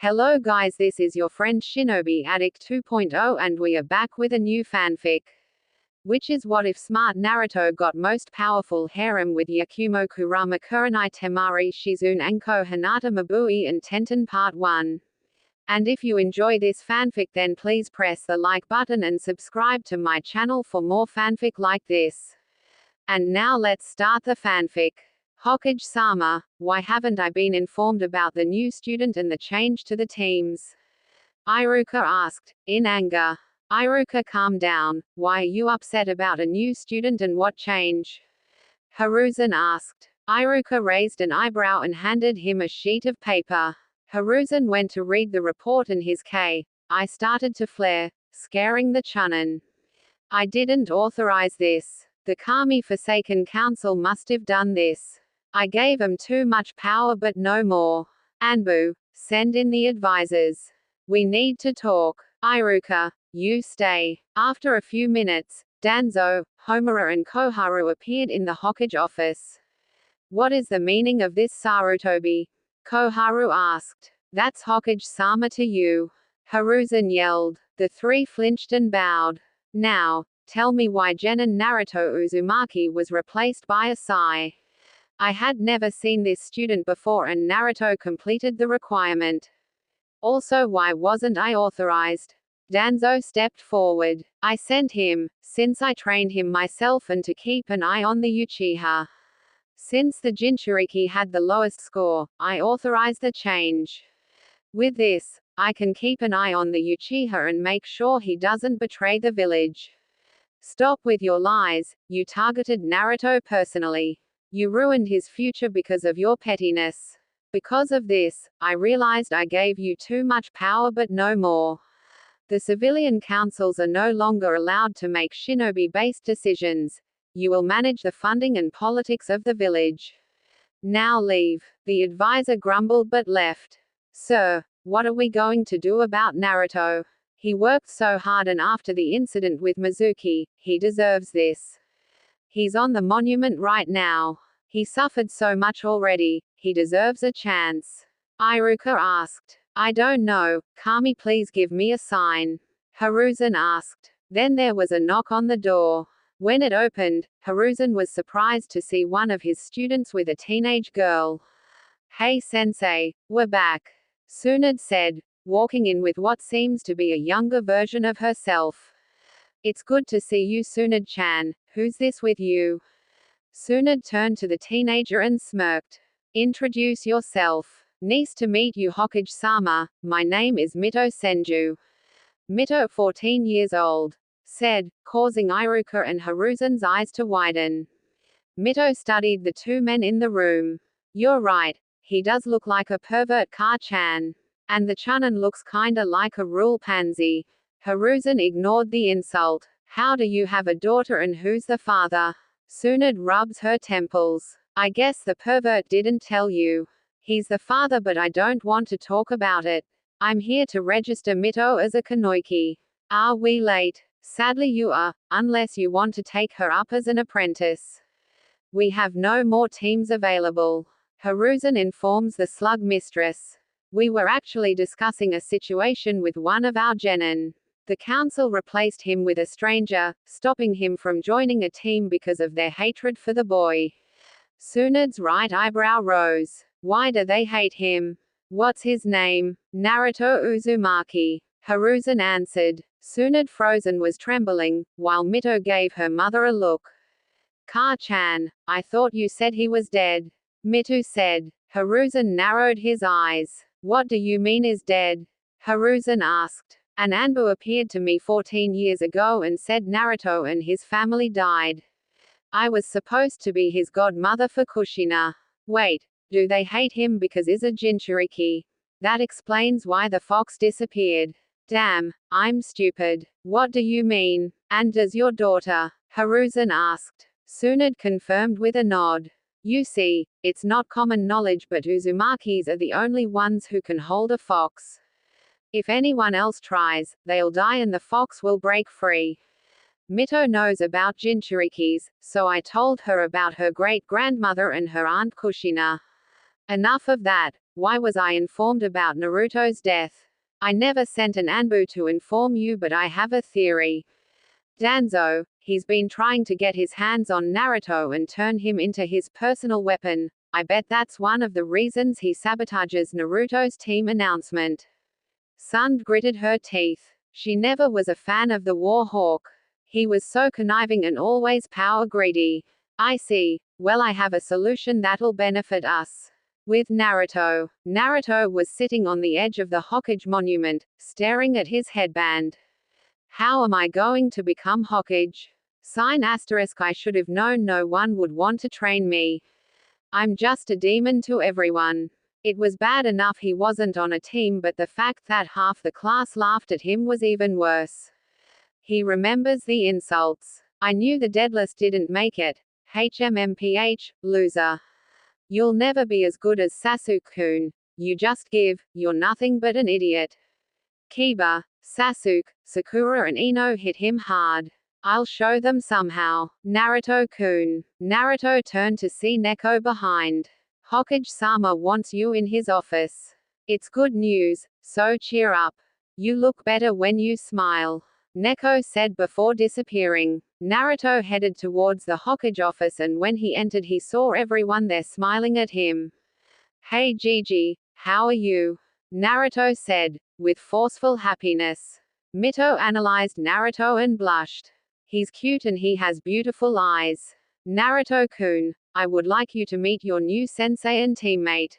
Hello guys, this is your friend Shinobi Addict 2.0 and we are back with a new fanfic. Which is what if smart Naruto got most powerful harem with Yakumo Kurama Kurenai Temari Shizune Anko Hinata Mabui and Tenten Part 1. And if you enjoy this fanfic then please press the like button and subscribe to my channel for more fanfic like this. And now let's start the fanfic. Hokage-sama, why haven't I been informed about the new student and the change to the teams? Iruka asked, in anger. Iruka, calm down, why are you upset about a new student and what change? Hiruzen asked. Iruka raised an eyebrow and handed him a sheet of paper. Hiruzen went to read the report and his eye started to flare, scaring the Chunin. I didn't authorize this. The Kami Forsaken Council must have done this. I gave 'em too much power but no more. Anbu, send in the advisors. We need to talk. Iruka, you stay. After a few minutes, Danzo, Homura and Koharu appeared in the Hokage office. What is the meaning of this, Sarutobi? Koharu asked. That's Hokage-sama to you. Hiruzen yelled. The three flinched and bowed. Now, tell me why Genin Naruto Uzumaki was replaced by a Sai. I had never seen this student before and Naruto completed the requirement. Also, why wasn't I authorized? Danzo stepped forward. I sent him, since I trained him myself and to keep an eye on the Uchiha. Since the Jinchuriki had the lowest score, I authorized the change. With this, I can keep an eye on the Uchiha and make sure he doesn't betray the village. Stop with your lies, you targeted Naruto personally. You ruined his future because of your pettiness. Because of this, I realized I gave you too much power but no more. The civilian councils are no longer allowed to make shinobi-based decisions. You will manage the funding and politics of the village. Now leave. The advisor grumbled but left. Sir, what are we going to do about Naruto? He worked so hard and after the incident with Mizuki, he deserves this. He's on the monument right now. He suffered so much already, he deserves a chance. Iruka asked. I don't know, Kami, please give me a sign. Hiruzen asked. Then there was a knock on the door. When it opened, Hiruzen was surprised to see one of his students with a teenage girl. Hey sensei, we're back. Tsunade said, walking in with what seems to be a younger version of herself. It's good to see you, Tsunade-chan. Who's this with you? Tsunade turned to the teenager and smirked. Introduce yourself. Nice to meet you, Hokage-sama. My name is Mito Senju. Mito, 14 years old, said, causing Iruka and Hiruzen's eyes to widen. Mito studied the two men in the room. You're right, he does look like a pervert, Ka-chan. And the Chunin looks kinda like a rule pansy. Hiruzen ignored the insult. How do you have a daughter and who's the father? Tsunade rubs her temples. I guess the pervert didn't tell you. He's the father but I don't want to talk about it. I'm here to register Mito as a Kunoichi. Are we late? Sadly you are, unless you want to take her up as an apprentice. We have no more teams available. Hiruzen informs the slug mistress. We were actually discussing a situation with one of our genin. The council replaced him with a stranger, stopping him from joining a team because of their hatred for the boy. Tsunade's right eyebrow rose. Why do they hate him? What's his name? Naruto Uzumaki. Hiruzen answered. Tsunade frozen was trembling, while Mito gave her mother a look. Ka-chan, I thought you said he was dead. Mito said. Hiruzen narrowed his eyes. What do you mean is dead? Hiruzen asked. An Anbu appeared to me 14 years ago and said Naruto and his family died. I was supposed to be his godmother for Kushina. Wait, do they hate him because he's a Jinchuriki? That explains why the fox disappeared. Damn, I'm stupid. What do you mean? And does your daughter? Hiruzen asked. Tsunade confirmed with a nod. You see, it's not common knowledge but Uzumakis are the only ones who can hold a fox. If anyone else tries, they'll die and the fox will break free. Mito knows about Jinchurikis, so I told her about her great-grandmother and her aunt Kushina. Enough of that. Why was I informed about Naruto's death? I never sent an Anbu to inform you, but I have a theory. Danzo, he's been trying to get his hands on Naruto and turn him into his personal weapon. I bet that's one of the reasons he sabotages Naruto's team announcement. Sun gritted her teeth. She never was a fan of the War Hawk. He was so conniving and always power greedy. I see. Well, I have a solution that'll benefit us. With Naruto. Naruto was sitting on the edge of the Hokage monument, staring at his headband. How am I going to become Hokage? Sign asterisk, I should have known no one would want to train me. I'm just a demon to everyone. It was bad enough he wasn't on a team, but the fact that half the class laughed at him was even worse. He remembers the insults. I knew the deadlist didn't make it. HMMPH, loser. You'll never be as good as Sasuke-kun. You just give, you're nothing but an idiot. Kiba, Sasuke, Sakura and Ino hit him hard. I'll show them somehow. Naruto-kun. Naruto turned to see Neko behind. Hokage-sama wants you in his office. It's good news, so cheer up. You look better when you smile. Neko said before disappearing. Naruto headed towards the Hokage office, and when he entered he saw everyone there smiling at him. Hey Gigi, how are you? Naruto said, with forceful happiness. Mito analyzed Naruto and blushed. He's cute and he has beautiful eyes. Naruto-kun, I would like you to meet your new sensei and teammate.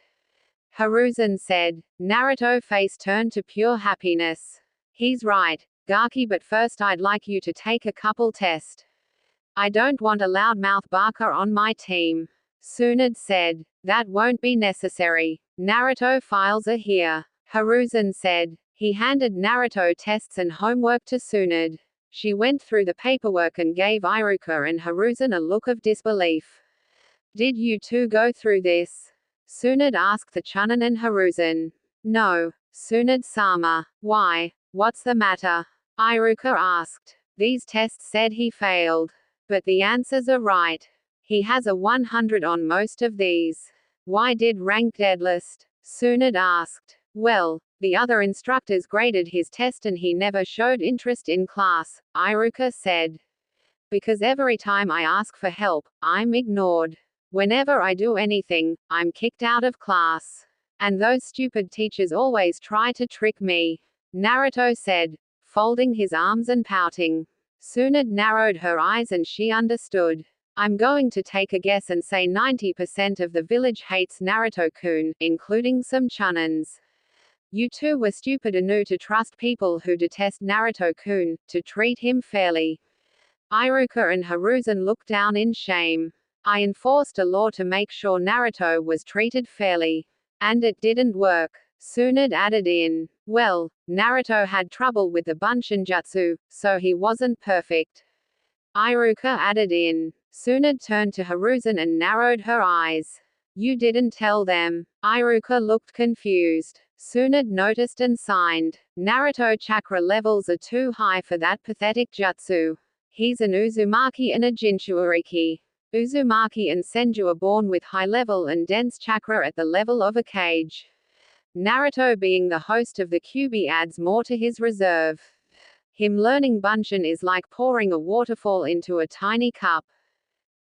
Hiruzen said. Naruto's face turned to pure happiness. He's right, Gaki, but first I'd like you to take a couple tests. I don't want a loudmouth barker on my team. Tsunade said. That won't be necessary. Naruto files are here. Hiruzen said. He handed Naruto tests and homework to Tsunade. She went through the paperwork and gave Iruka and Hiruzen a look of disbelief. Did you two go through this? Tsunade asked the Chunin and Hiruzen. No, Tsunade-sama. Why? What's the matter? Iruka asked. These tests said he failed. But the answers are right. He has a 100 on most of these. Why did rank deadlist? Tsunade asked. Well, the other instructors graded his test and he never showed interest in class, Iruka said. Because every time I ask for help, I'm ignored. Whenever I do anything, I'm kicked out of class. And those stupid teachers always try to trick me. Naruto said, folding his arms and pouting. Tsunade narrowed her eyes and she understood. I'm going to take a guess and say 90% of the village hates Naruto-kun, including some Chunins. You two were stupid enough to trust people who detest Naruto-kun, to treat him fairly. Iruka and Hiruzen looked down in shame. I enforced a law to make sure Naruto was treated fairly. And it didn't work. Tsunade added in. Well, Naruto had trouble with the Bunshin Jutsu, so he wasn't perfect. Iruka added in. Tsunade turned to Hiruzen and narrowed her eyes. You didn't tell them. Iruka looked confused. Tsunade noticed and signed. Naruto chakra levels are too high for that pathetic jutsu. He's an Uzumaki and a Jinchuuriki. Uzumaki and Senju are born with high level and dense chakra at the level of a cage. Naruto being the host of the Kyuubi adds more to his reserve. Him learning Bunshin is like pouring a waterfall into a tiny cup.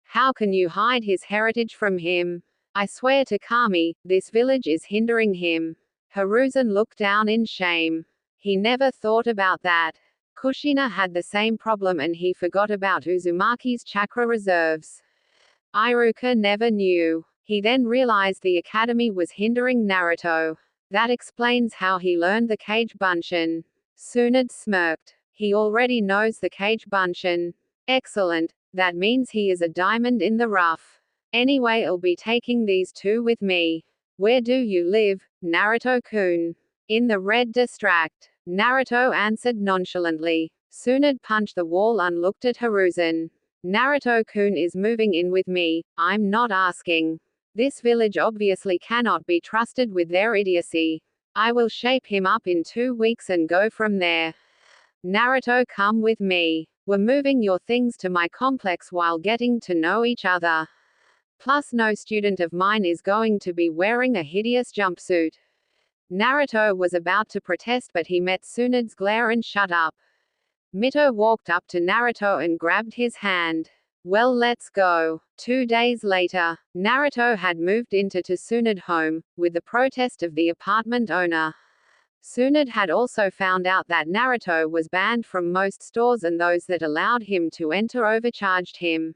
How can you hide his heritage from him? I swear to Kami, this village is hindering him. Hiruzen looked down in shame. He never thought about that. Kushina had the same problem and he forgot about Uzumaki's chakra reserves. Iruka never knew. He then realized the academy was hindering Naruto. That explains how he learned the Kage Bunshin. Tsunade smirked. He already knows the Kage Bunshin. Excellent. That means he is a diamond in the rough. Anyway, I'll be taking these two with me. Where do you live, Naruto-kun? In the Red District. Naruto answered nonchalantly. Tsunade punched the wall and looked at Hiruzen. Naruto-kun is moving in with me, I'm not asking. This village obviously cannot be trusted with their idiocy. I will shape him up in 2 weeks and go from there. Naruto, come with me. We're moving your things to my complex while getting to know each other. Plus no student of mine is going to be wearing a hideous jumpsuit. Naruto was about to protest but he met Tsunade's glare and shut up. Mito walked up to Naruto and grabbed his hand. Well, let's go. 2 days later, Naruto had moved into Tsunade's home, with the protest of the apartment owner. Tsunade had also found out that Naruto was banned from most stores and those that allowed him to enter overcharged him.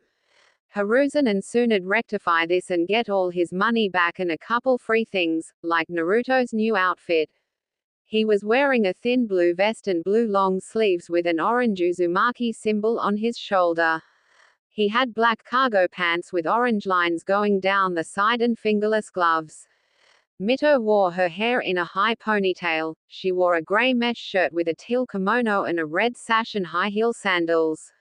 Hiruzen and Tsunade rectify this and get all his money back and a couple free things, like Naruto's new outfit. He was wearing a thin blue vest and blue long sleeves with an orange Uzumaki symbol on his shoulder. He had black cargo pants with orange lines going down the side and fingerless gloves. Mito wore her hair in a high ponytail. She wore a gray mesh shirt with a teal kimono and a red sash and high-heel sandals.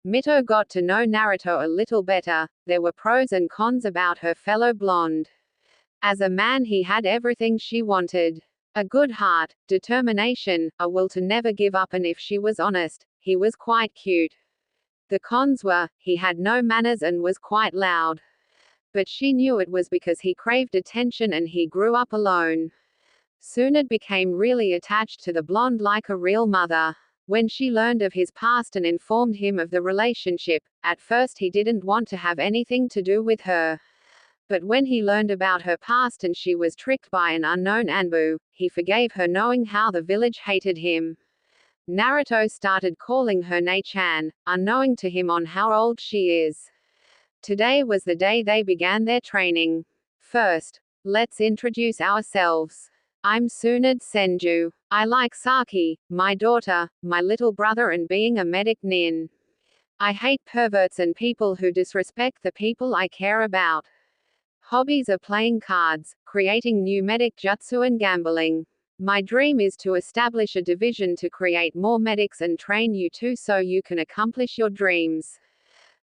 Mito got to know Naruto a little better. There were pros and cons about her fellow blonde. As a man, he had everything she wanted. A good heart, determination, a will to never give up, and if she was honest, he was quite cute. The cons were, he had no manners and was quite loud. But she knew it was because he craved attention and he grew up alone. Tsunade became really attached to the blonde like a real mother. When she learned of his past and informed him of the relationship, at first he didn't want to have anything to do with her. But when he learned about her past and she was tricked by an unknown Anbu, he forgave her knowing how the village hated him. Naruto started calling her Nei-chan, unknowing to him on how old she is. Today was the day they began their training. First, let's introduce ourselves. I'm Tsunade Senju. I like Saki, my daughter, my little brother and being a medic nin. I hate perverts and people who disrespect the people I care about. Hobbies are playing cards, creating new medic jutsu and gambling. My dream is to establish a division to create more medics and train you too so you can accomplish your dreams.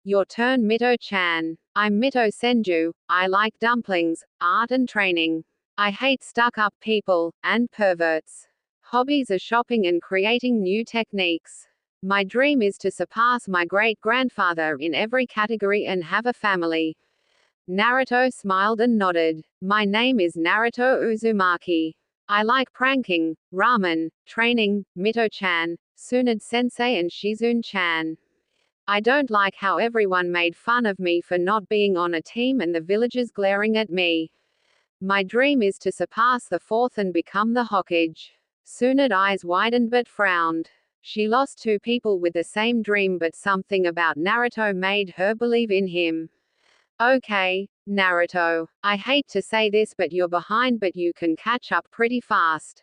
Your turn, Mito-chan. I'm Mito Senju. I like dumplings, art and training. I hate stuck-up people, and perverts. Hobbies are shopping and creating new techniques. My dream is to surpass my great-grandfather in every category and have a family. Naruto smiled and nodded. My name is Naruto Uzumaki. I like pranking, ramen, training, Mito-chan, Tsunade-sensei and Shizune-chan. I don't like how everyone made fun of me for not being on a team and the villagers glaring at me. My dream is to surpass the fourth and become the Hokage. Tsunade's eyes widened but frowned. She lost 2 people with the same dream, but something about Naruto made her believe in him. Okay, Naruto. I hate to say this but you're behind, but you can catch up pretty fast.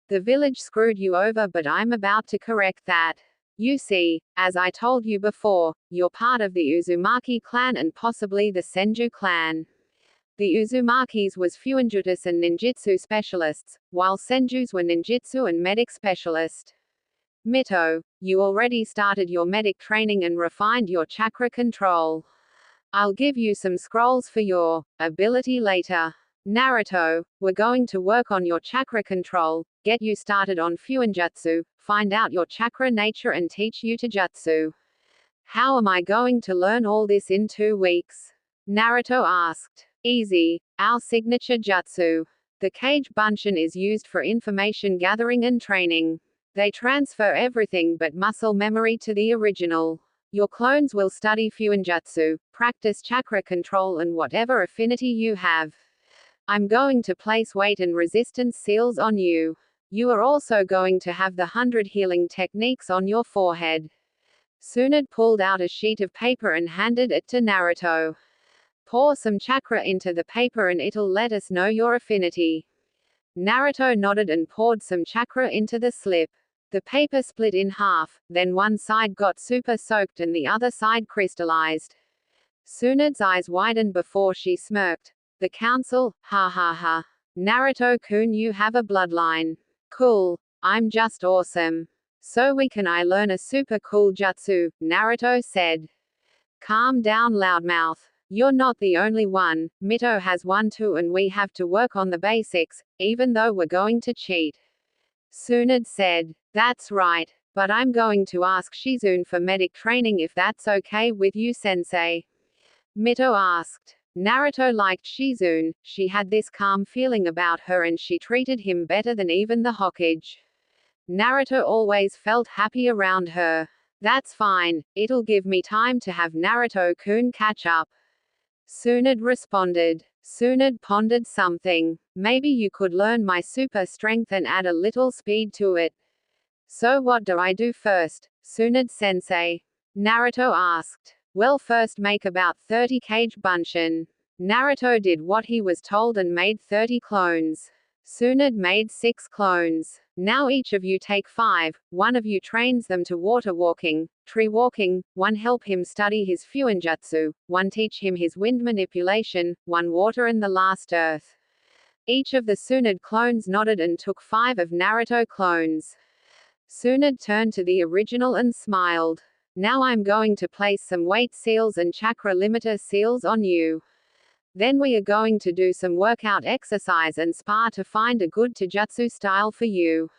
The village screwed you over but I'm about to correct that. You see, as I told you before, you're part of the Uzumaki clan and possibly the Senju clan. The Uzumakis was Fuinjutsu and ninjutsu specialists, while Senjus were ninjutsu and medic specialist. Mito, you already started your medic training and refined your chakra control. I'll give you some scrolls for your ability later. Naruto, we're going to work on your chakra control, get you started on Fuinjutsu, find out your chakra nature and teach you Taijutsu. How am I going to learn all this in 2 weeks? Naruto asked. Easy, our signature jutsu. The Kage Bunshin is used for information gathering and training. They transfer everything but muscle memory to the original. Your clones will study Fuinjutsu, practice chakra control and whatever affinity you have. I'm going to place weight and resistance seals on you. You are also going to have the 100 healing techniques on your forehead. Tsunade pulled out a sheet of paper and handed it to Naruto. Pour some chakra into the paper and it'll let us know your affinity. Naruto nodded and poured some chakra into the slip. The paper split in half, then one side got super soaked and the other side crystallized. Tsunade's eyes widened before she smirked. The council, ha ha ha. Naruto-kun, you have a bloodline. Cool. I'm just awesome. So can I learn a super cool jutsu, Naruto said. Calm down, loudmouth. You're not the only one, Mito has one too and we have to work on the basics, even though we're going to cheat. Tsunade said. That's right. But I'm going to ask Shizune for medic training if that's okay with you, sensei. Mito asked. Naruto liked Shizune, she had this calm feeling about her and she treated him better than even the Hokage. Naruto always felt happy around her. That's fine, it'll give me time to have Naruto-kun catch up. Tsunade responded. Tsunade pondered something. Maybe you could learn my super strength and add a little speed to it. So what do I do first, Tsunade-sensei? Naruto asked. Well, first make about 30 kage bunshin. Naruto did what he was told and made 30 clones. Tsunade made 6 clones. Now each of you take 5, one of you trains them to water walking, tree walking, one help him study his fuinjutsu, one teach him his wind manipulation, one water and the last earth. Each of the Tsunade clones nodded and took 5 of Naruto clones. Tsunade turned to the original and smiled. Now I'm going to place some weight seals and chakra limiter seals on you. Then we are going to do some workout exercise and spar to find a good taijutsu style for you.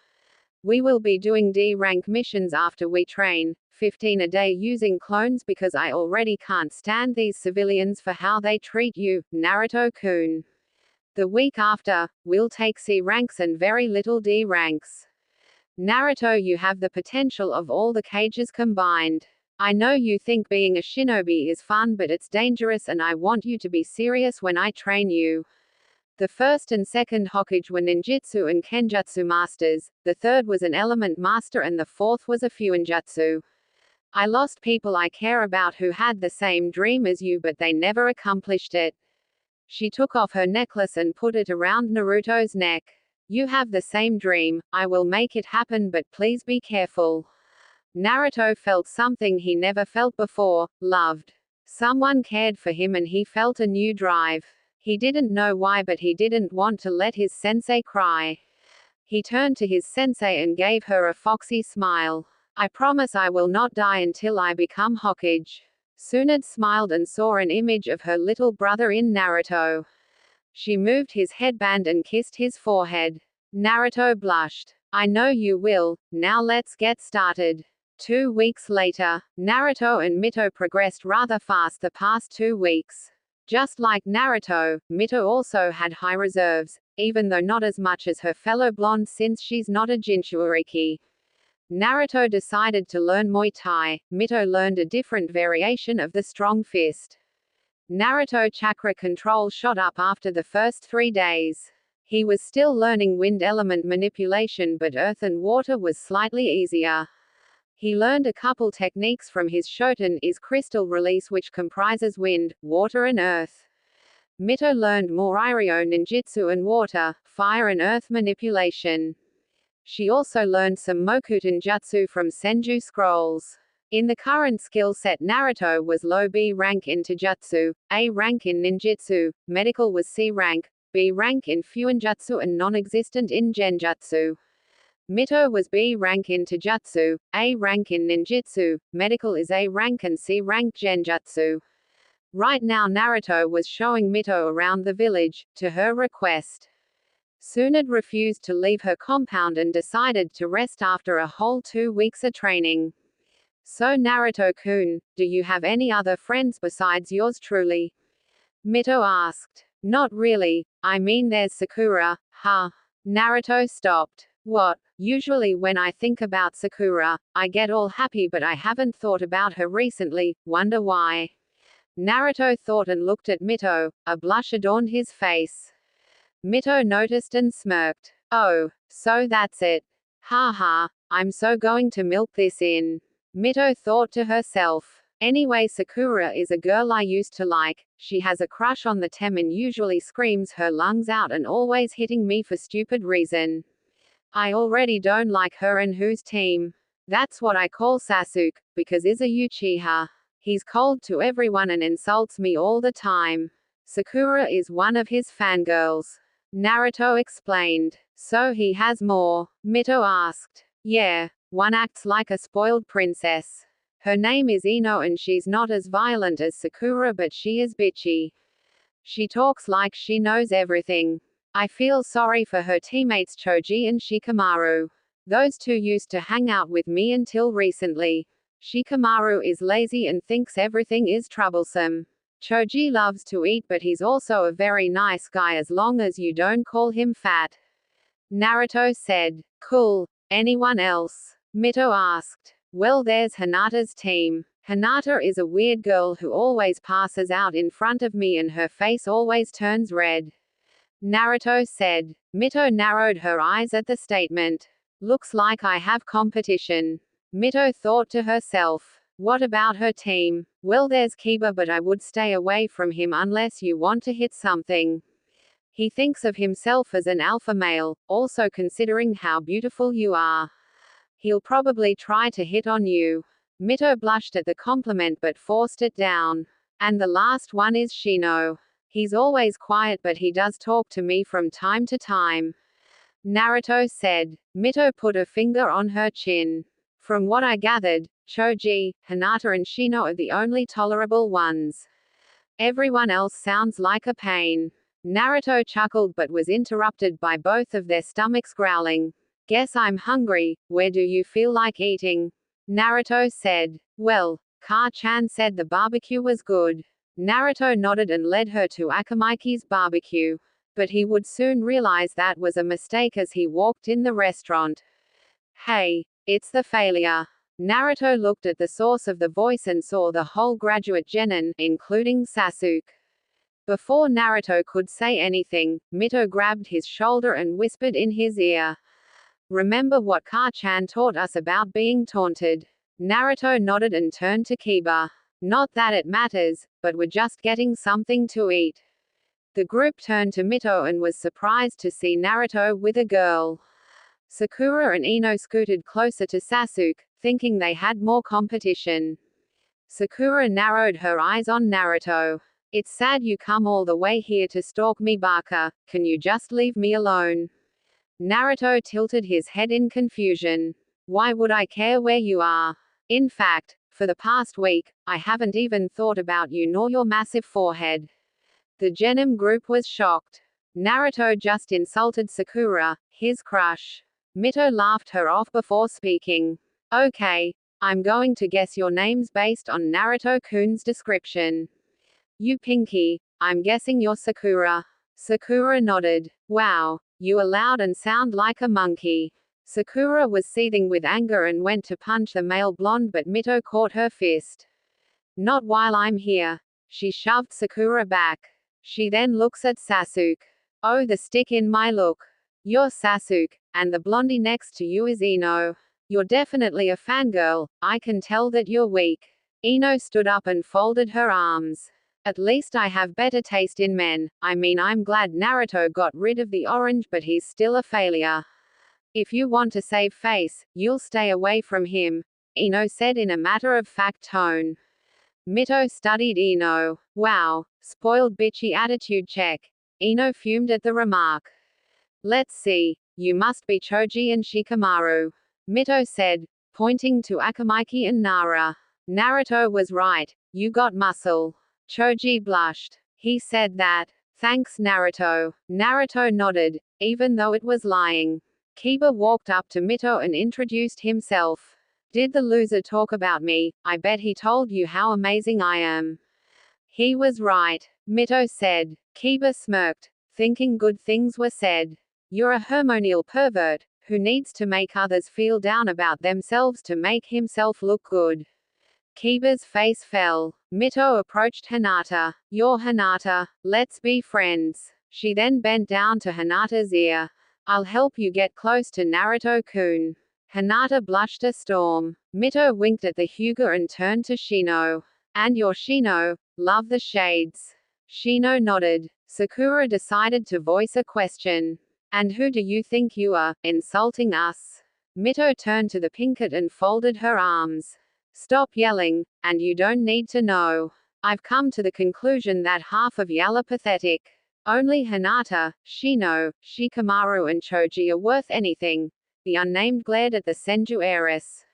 We will be doing D rank missions after we train, 15 a day using clones because I already can't stand these civilians for how they treat you, Naruto-kun. The week after, we'll take C ranks and very little D ranks. Naruto, you have the potential of all the cages combined. I know you think being a shinobi is fun, but it's dangerous and I want you to be serious when I train you. The first and second Hokage were ninjutsu and kenjutsu masters, the third was an element master and the fourth was a fuinjutsu. I lost people I care about who had the same dream as you, but they never accomplished it. She took off her necklace and put it around Naruto's neck. You have the same dream, I will make it happen, but please be careful. Naruto felt something he never felt before, loved. Someone cared for him and he felt a new drive. He didn't know why, but he didn't want to let his sensei cry. He turned to his sensei and gave her a foxy smile. I promise I will not die until I become Hokage. Tsunade smiled and saw an image of her little brother in Naruto. She moved his headband and kissed his forehead. Naruto blushed. I know you will, now let's get started. 2 weeks later, Naruto and Mito progressed rather fast the past 2 weeks. Just like Naruto, Mito also had high reserves, even though not as much as her fellow blonde since she's not a Jinchuuriki. Naruto decided to learn Muay Thai, Mito learned a different variation of the strong fist. Naruto chakra control shot up after the first 3 days. He was still learning wind element manipulation, but earth and water was slightly easier. He learned a couple techniques from his Shoten is crystal release, which comprises wind, water and earth. Mito learned more Iryo ninjutsu and water, fire and earth manipulation. She also learned some Mokuten jutsu from Senju scrolls. In the current skill set, Naruto was low B rank in taijutsu, A rank in ninjutsu, medical was C rank, B rank in fuinjutsu and non-existent in genjutsu. Mito was B rank in taijutsu, A rank in ninjutsu, medical is A rank and C rank genjutsu. Right now Naruto was showing Mito around the village, to her request. Tsunade refused to leave her compound and decided to rest after a whole 2 weeks of training. So Naruto-kun, do you have any other friends besides yours truly? Mito asked. Not really, I mean there's Sakura, huh? Naruto stopped. What? Usually when I think about Sakura, I get all happy, but I haven't thought about her recently, wonder why. Naruto thought and looked at Mito, a blush adorned his face. Mito noticed and smirked. Oh, so that's it. Ha ha, I'm so going to milk this in. Mito thought to herself. Anyway, Sakura is a girl I used to like, she has a crush on the Temin, usually screams her lungs out and always hitting me for stupid reason. I already don't like her and whose team. That's what I call Sasuke, because is a Uchiha. He's cold to everyone and insults me all the time. Sakura is one of his fangirls. Naruto explained. So he has more? Mito asked. Yeah, one acts like a spoiled princess. Her name is Ino and she's not as violent as Sakura, but she is bitchy. She talks like she knows everything. I feel sorry for her teammates Choji and Shikamaru. Those two used to hang out with me until recently. Shikamaru is lazy and thinks everything is troublesome. Choji loves to eat, but he's also a very nice guy as long as you don't call him fat. Naruto said. Cool. Anyone else? Mito asked. Well, there's Hinata's team. Hinata is a weird girl who always passes out in front of me and her face always turns red. Naruto said. Mito narrowed her eyes at the statement. Looks like I have competition. Mito thought to herself. What about her team? Well, there's Kiba, but I would stay away from him unless you want to hit something. He thinks of himself as an alpha male, also considering how beautiful you are. He'll probably try to hit on you. Mito blushed at the compliment but forced it down. And the last one is Shino. He's always quiet but he does talk to me from time to time. Naruto said. Mito put a finger on her chin. From what I gathered, Choji, Hinata and Shino are the only tolerable ones. Everyone else sounds like a pain. Naruto chuckled but was interrupted by both of their stomachs growling. Guess I'm hungry, where do you feel like eating? Naruto said. Well, Ka-chan said the barbecue was good. Naruto nodded and led her to Akamaki's barbecue. But he would soon realize that was a mistake as he walked in the restaurant. Hey, it's the failure. Naruto looked at the source of the voice and saw the whole graduate genin, including Sasuke. Before Naruto could say anything, Mito grabbed his shoulder and whispered in his ear. Remember what Ka-chan taught us about being taunted? Naruto nodded and turned to Kiba. Not that it matters, but we're just getting something to eat. The group turned to Mito and was surprised to see Naruto with a girl. Sakura and Ino scooted closer to Sasuke, thinking they had more competition. Sakura narrowed her eyes on Naruto. It's sad you come all the way here to stalk me, Baka. Can you just leave me alone? Naruto tilted his head in confusion. Why would I care where you are? In fact, for the past week, I haven't even thought about you nor your massive forehead. The Genin group was shocked. Naruto just insulted Sakura, his crush. Mito laughed her off before speaking. Okay, I'm going to guess your names based on Naruto-kun's description. You Pinky, I'm guessing you're Sakura. Sakura nodded. Wow, you are loud and sound like a monkey. Sakura was seething with anger and went to punch the male blonde but Mito caught her fist. Not while I'm here. She shoved Sakura back. She then looks at Sasuke. Oh, the stick in my look. You're Sasuke, and the blondie next to you is Ino. You're definitely a fangirl, I can tell that you're weak. Ino stood up and folded her arms. At least I have better taste in men. I mean, I'm glad Naruto got rid of the orange, but he's still a failure. If you want to save face, you'll stay away from him, Ino said in a matter-of-fact tone. Mito studied Ino. Wow, spoiled bitchy attitude check. Ino fumed at the remark. Let's see, you must be Choji and Shikamaru. Mito said, pointing to Akamaki and Nara. Naruto was right, you got muscle. Choji blushed. He said that. Thanks Naruto. Naruto nodded, even though it was lying. Kiba walked up to Mito and introduced himself. Did the loser talk about me? I bet he told you how amazing I am. He was right, Mito said. Kiba smirked, thinking good things were said. You're a hormonal pervert, who needs to make others feel down about themselves to make himself look good. Kiba's face fell. Mito approached Hinata. You're Hinata, let's be friends. She then bent down to Hinata's ear. I'll help you get close to Naruto-kun. Hinata blushed a storm. Mito winked at the Hyuga and turned to Shino. And you're Shino, love the shades. Shino nodded. Sakura decided to voice a question. And who do you think you are, insulting us? Mito turned to the Pinkett and folded her arms. Stop yelling, and you don't need to know. I've come to the conclusion that half of y'all are pathetic. Only Hinata, Shino, Shikamaru and Choji are worth anything. The unnamed glared at the Senju heiress.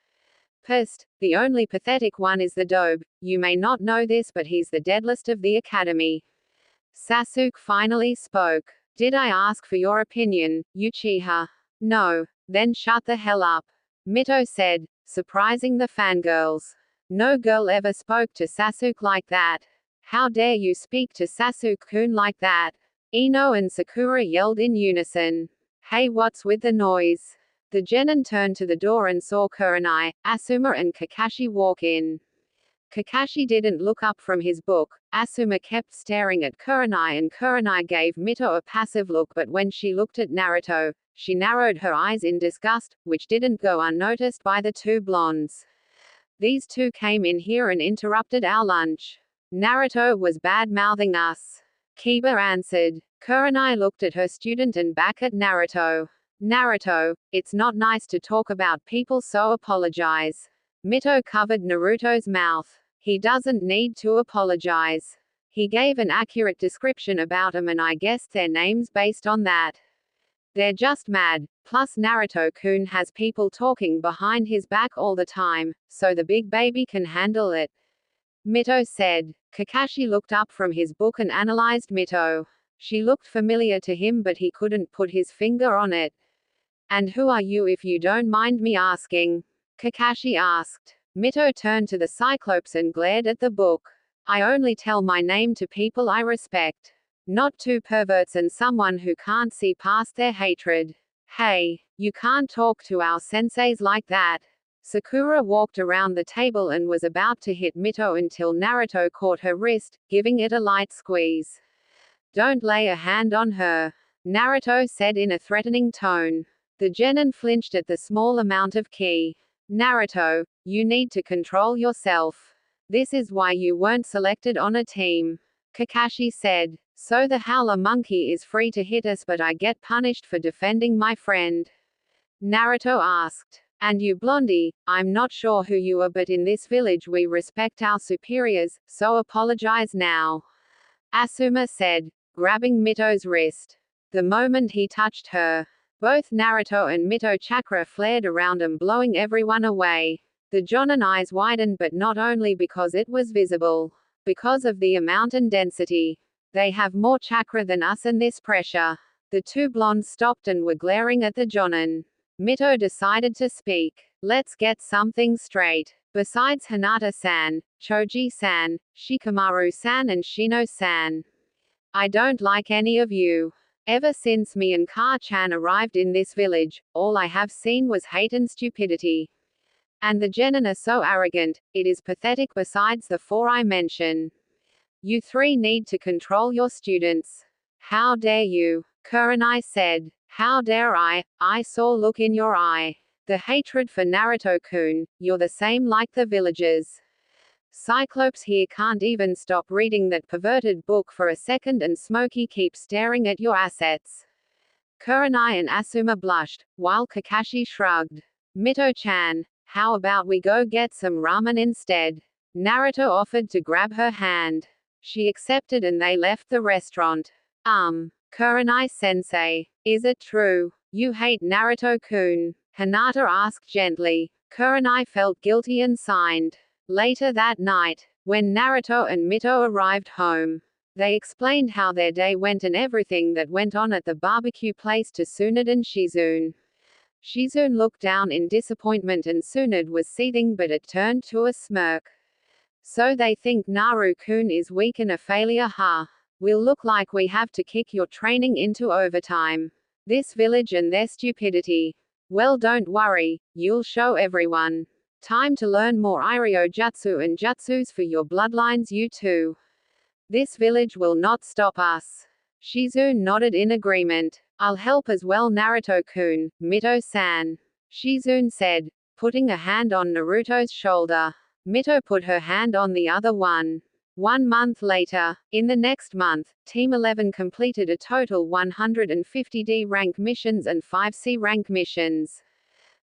Psst, the only pathetic one is the Dobe. You may not know this but he's the deadliest of the academy. Sasuke finally spoke. Did I ask for your opinion, Uchiha? No. Then shut the hell up. Mito said, surprising the fangirls. No girl ever spoke to Sasuke like that. How dare you speak to Sasuke-kun like that? Ino and Sakura yelled in unison. Hey, what's with the noise? The genin turned to the door and saw Kurenai, Asuma and Kakashi walk in. Kakashi didn't look up from his book. Asuma kept staring at Kurenai and Kurenai gave Mito a passive look, but when she looked at Naruto, she narrowed her eyes in disgust, which didn't go unnoticed by the two blondes. These two came in here and interrupted our lunch. Naruto was bad-mouthing us. Kiba answered. Kurenai looked at her student and back at Naruto. Naruto, it's not nice to talk about people, so apologize. Mito covered Naruto's mouth. He doesn't need to apologize. He gave an accurate description about them and I guessed their names based on that. They're just mad, plus Naruto-kun has people talking behind his back all the time, so the big baby can handle it. Mito said. Kakashi looked up from his book and analyzed Mito. She looked familiar to him but he couldn't put his finger on it. And who are you if you don't mind me asking? Kakashi asked. Mito turned to the Cyclops and glared at the book. I only tell my name to people I respect. Not two perverts and someone who can't see past their hatred. Hey, you can't talk to our senseis like that. Sakura walked around the table and was about to hit Mito until Naruto caught her wrist, giving it a light squeeze. Don't lay a hand on her, Naruto said in a threatening tone. The genin flinched at the small amount of ki. Naruto, you need to control yourself. This is why you weren't selected on a team. Kakashi said. So the howler monkey is free to hit us but I get punished for defending my friend? Naruto asked. And you blondie, I'm not sure who you are but in this village we respect our superiors, so apologize now. Asuma said, grabbing Mito's wrist. The moment he touched her, both Naruto and Mito chakra flared around him, blowing everyone away. The Jonin eyes widened, but not only because it was visible. Because of the amount and density. They have more chakra than us and this pressure. The two blondes stopped and were glaring at the Jonin. Mito decided to speak. Let's get something straight. Besides Hinata-san, Choji-san, Shikamaru-san and Shino-san, I don't like any of you. Ever since me and Ka-chan arrived in this village, all I have seen was hate and stupidity. And the genin are so arrogant, it is pathetic besides the four I mention. You three need to control your students. How dare you? Kurenai said. How dare I saw look in your eye. The hatred for Naruto-kun, you're the same like the villagers. Cyclops here can't even stop reading that perverted book for a second and Smokey keeps staring at your assets. Kurenai and Asuma blushed, while Kakashi shrugged. Mito-chan, how about we go get some ramen instead? Naruto offered to grab her hand. She accepted and they left the restaurant. Kurenai-sensei, is it true? You hate Naruto-kun? Hinata asked gently. Kurenai felt guilty and signed. Later that night, when Naruto and Mito arrived home, they explained how their day went and everything that went on at the barbecue place to Tsunade and Shizune. Shizune looked down in disappointment and Tsunade was seething, but it turned to a smirk. So they think Naru-kun is weak and a failure, huh? We'll look like we have to kick your training into overtime. This village and their stupidity. Well, don't worry, you'll show everyone. Time to learn more Iryo Jutsu and Jutsus for your bloodlines, you too. This village will not stop us. Shizune nodded in agreement. I'll help as well, Naruto-kun, Mito-san. Shizune said, putting a hand on Naruto's shoulder. Mito put her hand on the other one. 1 month later, in the next month, Team 11 completed a total 150 D rank missions and 5 C rank missions.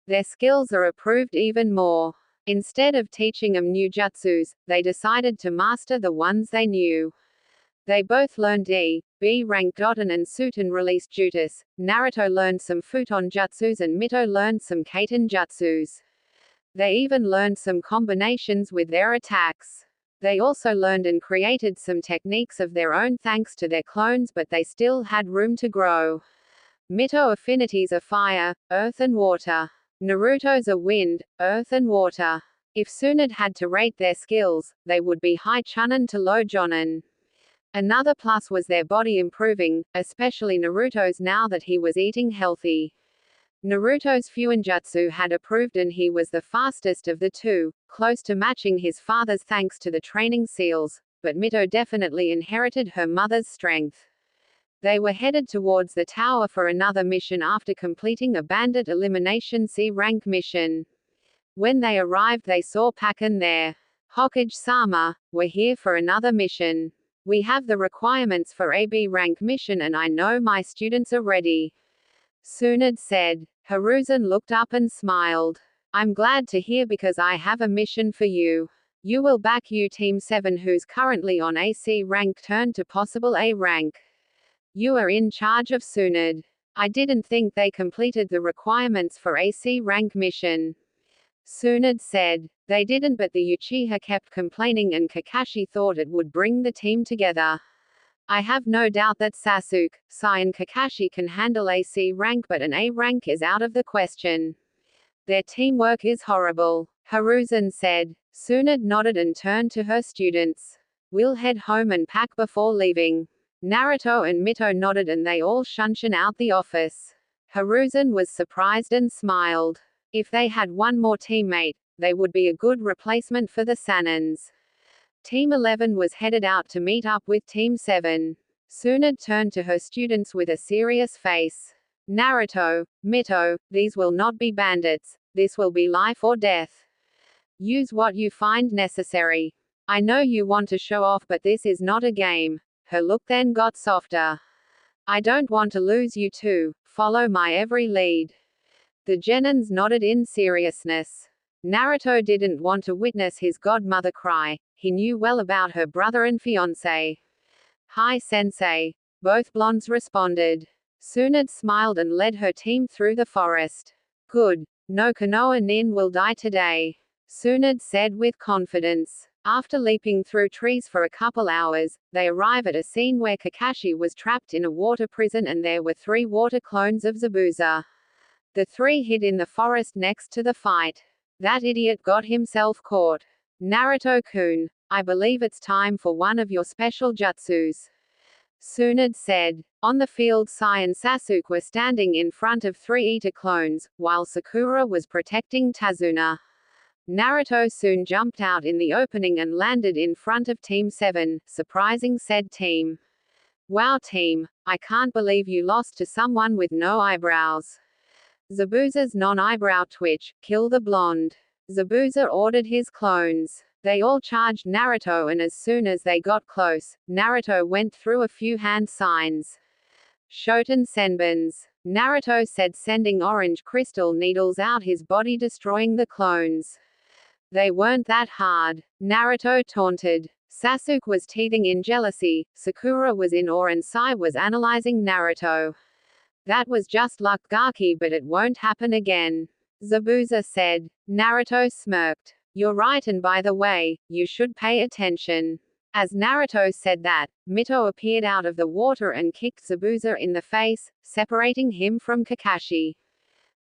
Their skills are improved even more. Instead of teaching them new jutsus, they decided to master the ones they knew. They both learned D, B rank Doton and Suten released Jutus. Naruto learned some Futon jutsus and Mito learned some Kaiten jutsus. They even learned some combinations with their attacks. They also learned and created some techniques of their own thanks to their clones, but they still had room to grow. Mito affinities are fire, earth and water. Naruto's are wind, earth and water. If Tsunade had to rate their skills, they would be high Chunin to low Jonin. Another plus was their body improving, especially Naruto's now that he was eating healthy. Naruto's Fuinjutsu had improved and he was the fastest of the two, close to matching his father's thanks to the training seals, but Mito definitely inherited her mother's strength. They were headed towards the tower for another mission after completing a bandit elimination C-rank mission. When they arrived they saw Pakken there. Hokage-sama, we're here for another mission. We have the requirements for a B-rank mission and I know my students are ready. Tsunade said. Hiruzen looked up and smiled. I'm glad to hear because I have a mission for you. You will back U Team 7 who's currently on a C rank turn to possible A rank. You are in charge of Tsunade. I didn't think they completed the requirements for a C rank mission. Tsunade said. They didn't but the Uchiha kept complaining and Kakashi thought it would bring the team together. I have no doubt that Sasuke, Sai and Kakashi can handle a C rank but an A rank is out of the question. Their teamwork is horrible, Hiruzen said. Tsunade nodded and turned to her students. We'll head home and pack before leaving. Naruto and Mito nodded and they all shunshin out the office. Hiruzen was surprised and smiled. If they had one more teammate, they would be a good replacement for the Sanins. Team 11 was headed out to meet up with Team 7. Tsunade turned to her students with a serious face. Naruto, Mito, these will not be bandits, this will be life or death. Use what you find necessary. I know you want to show off but this is not a game. Her look then got softer. I don't want to lose you two, follow my every lead. The Genins nodded in seriousness. Naruto didn't want to witness his godmother cry, he knew well about her brother and fiancé. Hi sensei. Both blondes responded. Tsunade smiled and led her team through the forest. Good. No Konoha Nin will die today. Tsunade said with confidence. After leaping through trees for a couple hours, they arrive at a scene where Kakashi was trapped in a water prison and there were 3 water clones of Zabuza. The 3 hid in the forest next to the fight. That idiot got himself caught. Naruto-kun, I believe it's time for one of your special jutsus. Tsunade said. On the field Sai and Sasuke were standing in front of 3 Eater clones, while Sakura was protecting Tazuna. Naruto soon jumped out in the opening and landed in front of Team 7, surprising said team. Wow team, I can't believe you lost to someone with no eyebrows. Zabuza's non-eyebrow twitch, kill the blonde. Zabuza ordered his clones. They all charged Naruto and as soon as they got close, Naruto went through a few hand signs. Shoten Senbons. Naruto said sending orange crystal needles out his body destroying the clones. They weren't that hard. Naruto taunted. Sasuke was teething in jealousy, Sakura was in awe and Sai was analyzing Naruto. That was just luck Gaki but it won't happen again. Zabuza said. Naruto smirked. You're right and by the way, you should pay attention. As Naruto said that, Mito appeared out of the water and kicked Zabuza in the face, separating him from Kakashi.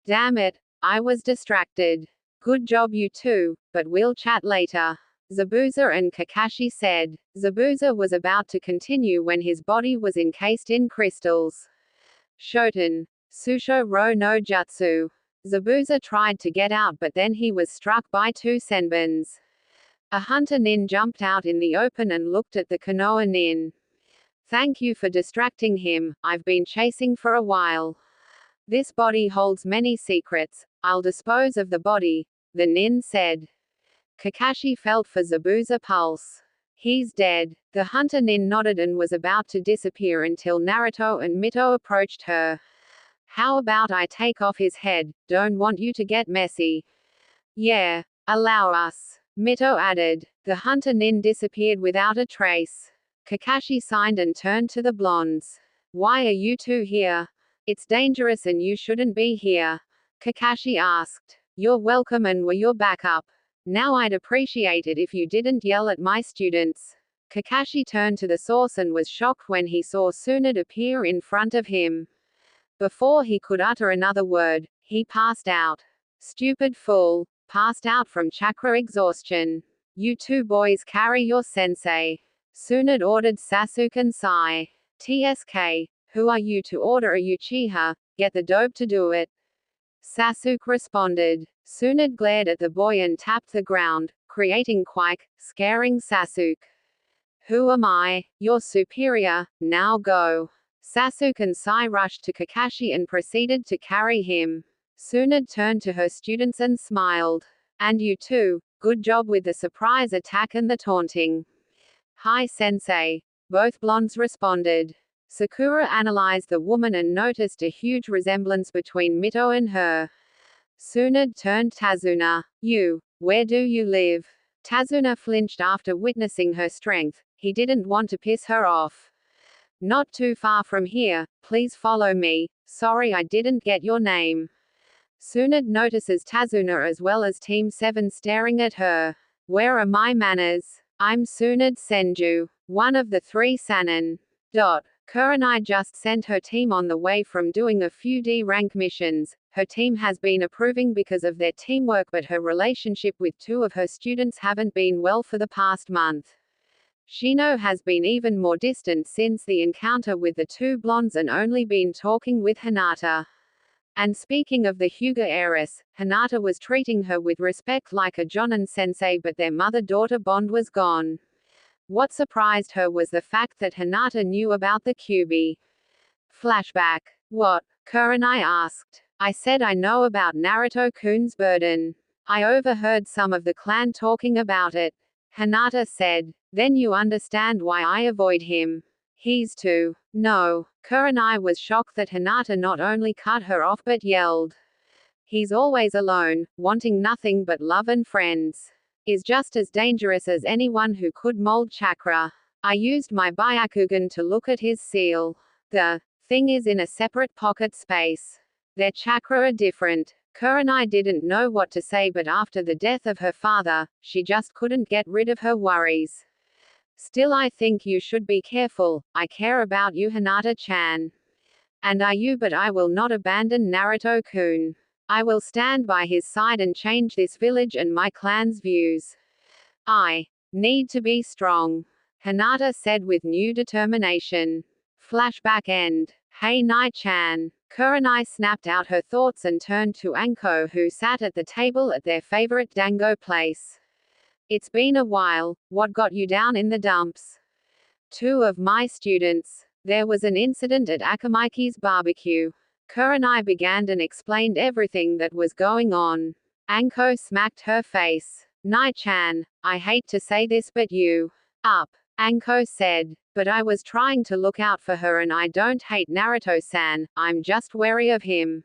Damn it, I was distracted. Good job you two, but we'll chat later. Zabuza and Kakashi said. Zabuza was about to continue when his body was encased in crystals. Shoten. Susho Ro no Jutsu. Zabuza tried to get out but then he was struck by 2 Senbons. A hunter nin jumped out in the open and looked at the Konoha nin. Thank you for distracting him, I've been chasing for a while. This body holds many secrets, I'll dispose of the body, the nin said. Kakashi felt for Zabuza's pulse. He's dead. The hunter nin nodded and was about to disappear until Naruto and Mito approached her. How about I take off his head, don't want you to get messy. Yeah, allow us. Mito added. The hunter nin disappeared without a trace. Kakashi signed and turned to the blondes. Why are you two here? It's dangerous and you shouldn't be here. Kakashi asked. You're welcome and we're your backup. Now I'd appreciate it if you didn't yell at my students. Kakashi turned to the source and was shocked when he saw Tsunade appear in front of him. Before he could utter another word, he passed out. Stupid fool. passed out from chakra exhaustion. You two boys carry your sensei. Tsunade ordered Sasuke and Sai. TSK, who are you to order a Uchiha? Get the dope to do it. Sasuke responded. Tsunade glared at the boy and tapped the ground, creating quake, scaring Sasuke. Who am I? Your superior, now go. Sasuke and Sai rushed to Kakashi and proceeded to carry him. Tsunade turned to her students and smiled. And you too, good job with the surprise attack and the taunting. Hi sensei. Both blondes responded. Sakura analyzed the woman and noticed a huge resemblance between Mito and her. Tsunade turned Tazuna. You, where do you live? Tazuna flinched after witnessing her strength. He didn't want to piss her off. Not too far from here, please follow me. Sorry I didn't get your name. Tsunade notices Tazuna as well as Team 7 staring at her. Where are my manners? I'm Tsunade Senju, one of the 3 Sannin. Kurenai just sent her team on the way from doing a few D-rank missions. Her team has been improving because of their teamwork, but her relationship with 2 of her students haven't been well for the past month. Shino has been even more distant since the encounter with the 2 blondes and only been talking with Hinata. And speaking of the Hyuga heiress, Hinata was treating her with respect like a Jonin sensei, but their mother-daughter bond was gone. What surprised her was the fact that Hinata knew about the Kyuubi. Flashback. What? Kurenai asked. I said I know about Naruto-kun's burden. I overheard some of the clan talking about it. Hinata said. Then you understand why I avoid him. He's too. No. Kurenai was shocked that Hinata not only cut her off but yelled. He's always alone, wanting nothing but love and friends. Is just as dangerous as anyone who could mold chakra. I used my Byakugan to look at his seal. The thing is in a separate pocket space. Their chakra are different. Kurenai didn't know what to say, but after the death of her father, she just couldn't get rid of her worries. Still, I think you should be careful. I care about you, Hinata-chan. And are you, but I will not abandon Naruto-kun. I will stand by his side and change this village and my clan's views. I need to be strong, Hinata said with new determination. Flashback end. Hey Nai-chan. Kurenai snapped out her thoughts and turned to Anko, who sat at the table at their favorite dango place. It's been a while. What got you down in the dumps? 2 of my students. There was an incident at Akamaiki's barbecue. Kurenai began and explained everything that was going on. Anko smacked her face. Nai-chan, I hate to say this but you. Up. Anko said. But I was trying to look out for her and I don't hate Naruto-san, I'm just wary of him.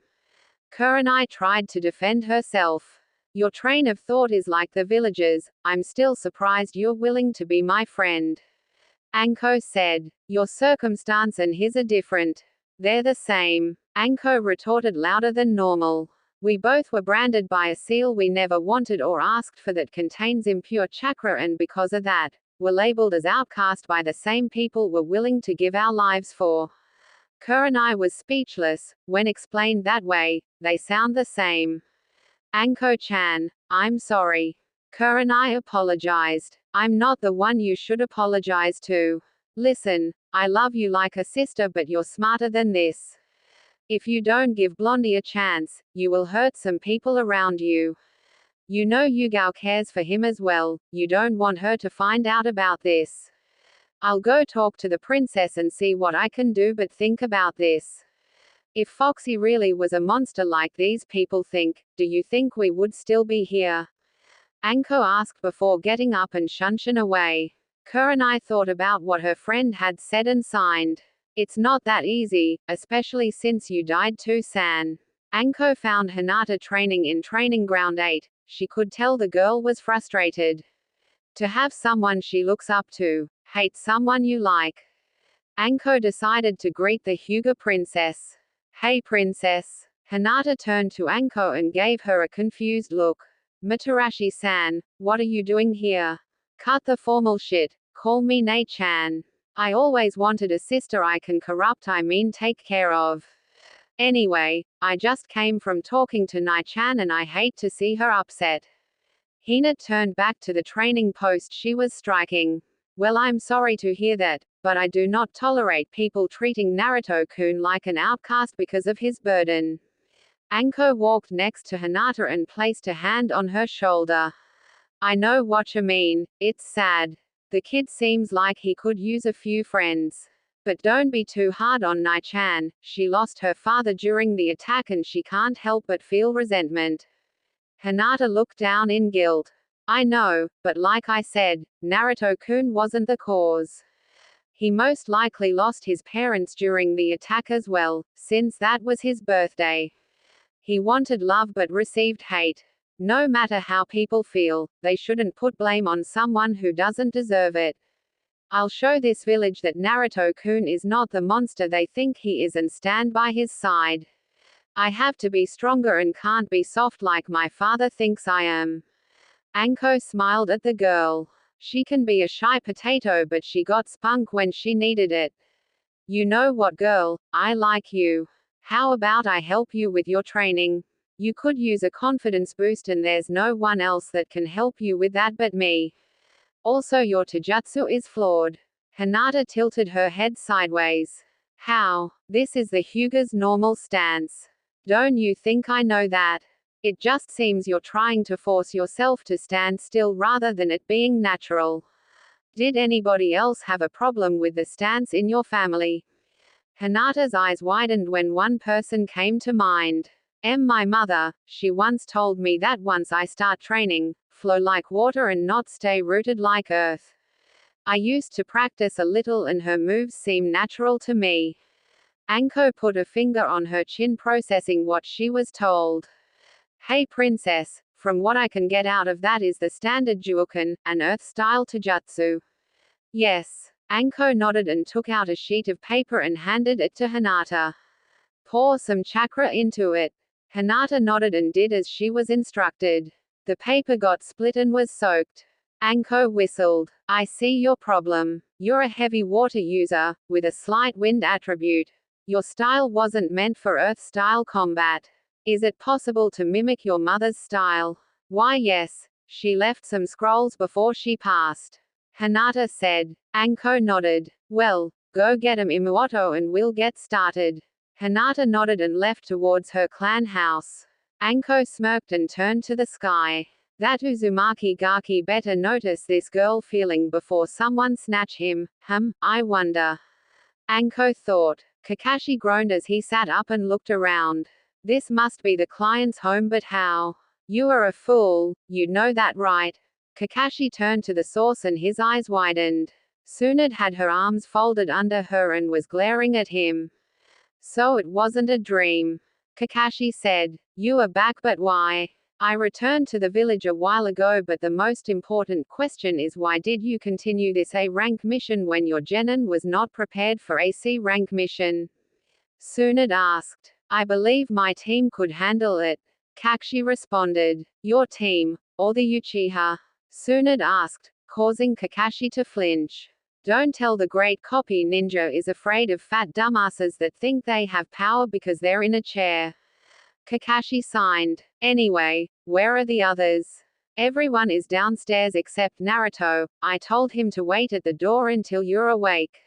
Kurenai tried to defend herself. Your train of thought is like the villagers, I'm still surprised you're willing to be my friend. Anko said. Your circumstance and his are different. They're the same. Anko retorted louder than normal. We both were branded by a seal we never wanted or asked for that contains impure chakra, and because of that, were labeled as outcast by the same people we're willing to give our lives for. Kurenai was speechless. When explained that way, they sound the same. Anko-chan, I'm sorry. Kurenai apologized. I'm not the one you should apologize to. Listen, I love you like a sister, but you're smarter than this. If you don't give Blondie a chance, you will hurt some people around you. You know Yugao cares for him as well, you don't want her to find out about this. I'll go talk to the princess and see what I can do, but think about this. If Foxy really was a monster like these people think, do you think we would still be here? Anko asked before getting up and shunshin away. Kurenai thought about what her friend had said and signed. It's not that easy, especially since you died too, San. Anko found Hinata training in Training Ground 8. She could tell the girl was frustrated. To have someone she looks up to hate someone you like. Anko decided to greet the Hyuga princess. Hey princess. Hinata turned to Anko and gave her a confused look. Mitarashi-san, what are you doing here? Cut the formal shit. Call me Nei-chan. I always wanted a sister I can corrupt, I mean take care of. Anyway, I just came from talking to Nai-chan and I hate to see her upset. Hina turned back to the training post she was striking. Well, I'm sorry to hear that, but I do not tolerate people treating Naruto-kun like an outcast because of his burden. Anko walked next to Hinata and placed a hand on her shoulder. I know what you mean, it's sad. The kid seems like he could use a few friends. But don't be too hard on Nai-chan, she lost her father during the attack and she can't help but feel resentment. Hinata looked down in guilt. I know, but like I said, Naruto-kun wasn't the cause. He most likely lost his parents during the attack as well, since that was his birthday. He wanted love but received hate. No matter how people feel, they shouldn't put blame on someone who doesn't deserve it. I'll show this village that Naruto-kun is not the monster they think he is and stand by his side. I have to be stronger and can't be soft like my father thinks I am. Anko smiled at the girl. She can be a shy potato but she got spunk when she needed it. You know what, girl, I like you. How about I help you with your training? You could use a confidence boost and there's no one else that can help you with that but me. Also, your taijutsu is flawed. Hinata tilted her head sideways. How? This is the Hyuga's normal stance. Don't you think I know that? It just seems you're trying to force yourself to stand still rather than it being natural. Did anybody else have a problem with the stance in your family? Hinata's eyes widened when one person came to mind. My mother, she once told me that once I start training, flow like water and not stay rooted like earth. I used to practice a little and her moves seem natural to me. Anko put a finger on her chin processing what she was told. Hey princess, from what I can get out of that is the standard Juoken, an earth-style taijutsu. Yes. Anko nodded and took out a sheet of paper and handed it to Hinata. Pour some chakra into it. Hinata nodded and did as she was instructed. The paper got split and was soaked. Anko whistled. I see your problem. You're a heavy water user, with a slight wind attribute. Your style wasn't meant for earth-style combat. Is it possible to mimic your mother's style? Why yes. She left some scrolls before she passed. Hinata said. Anko nodded. Well, go get 'em Imuoto and we'll get started. Hinata nodded and left towards her clan house. Anko smirked and turned to the sky. That Uzumaki Gaki better notice this girl feeling before someone snatch him. I wonder. Anko thought. Kakashi groaned as he sat up and looked around. This must be the client's home, but how? You are a fool, you know that, right? Kakashi turned to the source and his eyes widened. Tsunade had her arms folded under her and was glaring at him. So it wasn't a dream. Kakashi said. You are back, but why? I returned to the village a while ago, but the most important question is why did you continue this A-rank mission when your genin was not prepared for a C-rank mission? Tsunade asked. I believe my team could handle it. Kakashi responded. Your team, or the Uchiha? Tsunade asked, causing Kakashi to flinch. Don't tell the great copy ninja is afraid of fat dumbasses that think they have power because they're in a chair. Kakashi signed. Anyway, where are the others? Everyone is downstairs except Naruto. I told him to wait at the door until you're awake.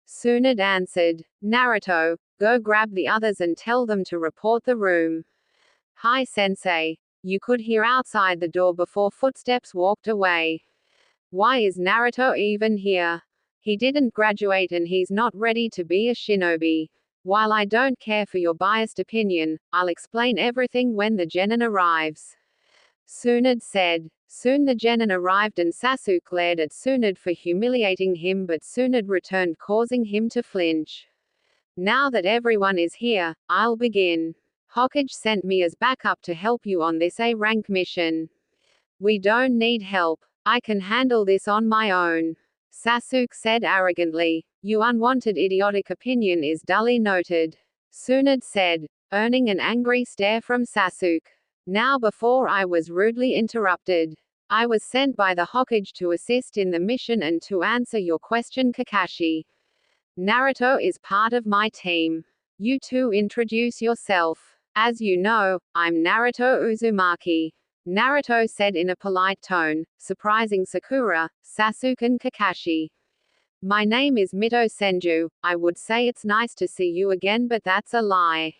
Tsunade answered. Naruto, go grab the others and tell them to report the room. Hi sensei. You could hear outside the door before footsteps walked away. Why is Naruto even here? He didn't graduate and he's not ready to be a shinobi. While I don't care for your biased opinion, I'll explain everything when the genin arrives. Tsunade said. Soon the genin arrived and Sasuke glared at Tsunade for humiliating him, but Tsunade returned, causing him to flinch. Now that everyone is here, I'll begin. Hokage sent me as backup to help you on this A-rank mission. We don't need help. I can handle this on my own. Sasuke said arrogantly. Your unwanted idiotic opinion is duly noted. Tsunade said, earning an angry stare from Sasuke. Now before I was rudely interrupted. I was sent by the Hokage to assist in the mission and to answer your question, Kakashi. Naruto is part of my team. You two introduce yourself. As you know, I'm Naruto Uzumaki. Naruto said in a polite tone, surprising Sakura, Sasuke and Kakashi. My name is Mito Senju. I would say it's nice to see you again, but that's a lie.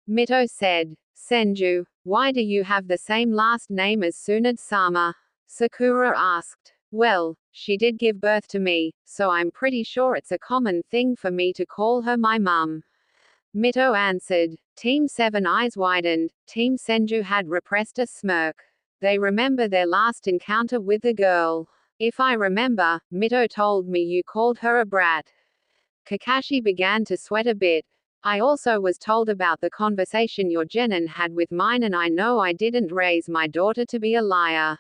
Mito said, Senju, why do you have the same last name as Tsunade-sama? Sakura asked. Well, she did give birth to me, so I'm pretty sure it's a common thing for me to call her my mum. Mito answered. Team 7 eyes widened. Team Senju had repressed a smirk. They remember their last encounter with the girl. If I remember, Mito told me you called her a brat. Kakashi began to sweat a bit. I also was told about the conversation your genin had with mine, and I know I didn't raise my daughter to be a liar.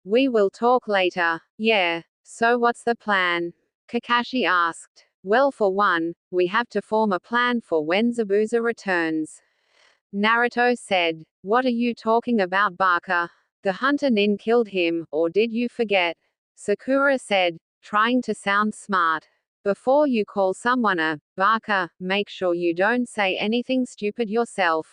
We will talk later. Yeah. So what's the plan? Kakashi asked. Well, for one, we have to form a plan for when Zabuza returns. Naruto said. What are you talking about, Baka? The hunter Nin killed him, or did you forget? Sakura said, trying to sound smart. Before you call someone a baka, make sure you don't say anything stupid yourself.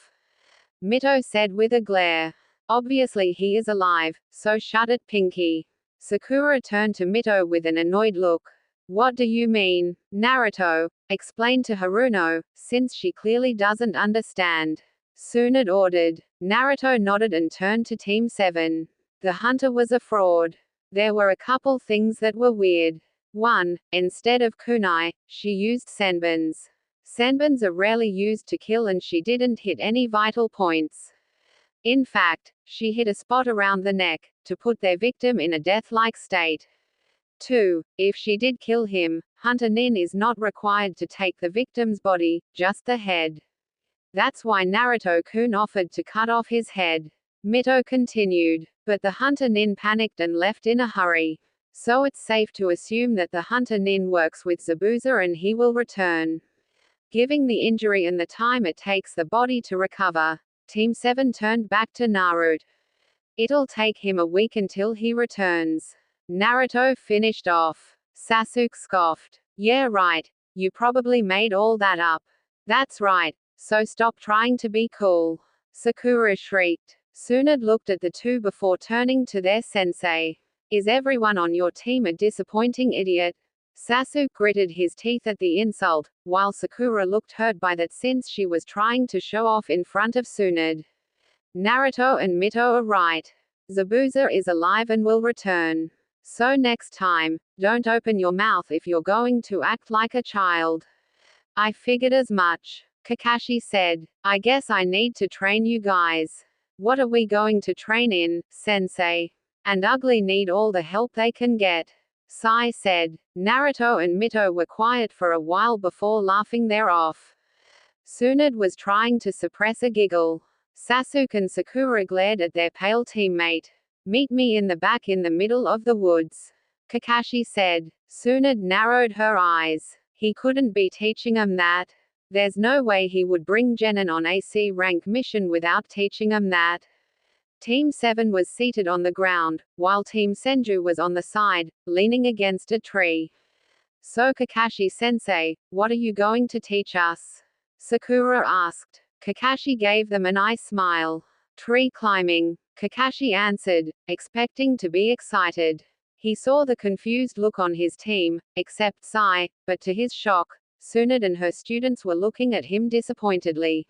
Mito said with a glare. Obviously he is alive, so shut it, Pinky. Sakura turned to Mito with an annoyed look. What do you mean? Naruto, explain to Haruno, since she clearly doesn't understand. Tsunade ordered. Naruto nodded and turned to Team 7. The hunter was a fraud. There were a couple things that were weird. 1. Instead of kunai, she used senbons. Senbons are rarely used to kill, and she didn't hit any vital points. In fact, she hit a spot around the neck, to put their victim in a death-like state. 2. If she did kill him, Hunter Nin is not required to take the victim's body, just the head. That's why Naruto-kun offered to cut off his head. Mito continued. But the Hunter Nin panicked and left in a hurry. So it's safe to assume that the Hunter Nin works with Zabuza and he will return. Giving the injury and the time it takes the body to recover, Team 7 turned back to Naruto. It'll take him a week until he returns. Naruto finished off. Sasuke scoffed. Yeah, right. You probably made all that up. That's right. So stop trying to be cool. Sakura shrieked. Tsunade looked at the two before turning to their sensei. Is everyone on your team a disappointing idiot? Sasuke gritted his teeth at the insult, while Sakura looked hurt by that since she was trying to show off in front of Tsunade. Naruto and Mito are right. Zabuza is alive and will return. So next time, don't open your mouth if you're going to act like a child. I figured as much. Kakashi said. I guess I need to train you guys. What are we going to train in, sensei? And Ugly need all the help they can get. Sai said. Naruto and Mito were quiet for a while before laughing their off. Tsunade was trying to suppress a giggle. Sasuke and Sakura glared at their pale teammate. Meet me in the back in the middle of the woods. Kakashi said. Tsunade narrowed her eyes. He couldn't be teaching them that. There's no way he would bring Genin on a C rank mission without teaching them that. Team 7 was seated on the ground, while Team Senju was on the side, leaning against a tree. So Kakashi-sensei, what are you going to teach us? Sakura asked. Kakashi gave them an eye smile. Tree climbing, Kakashi answered, expecting to be excited. He saw the confused look on his team, except Sai, but to his shock, Tsunade and her students were looking at him disappointedly.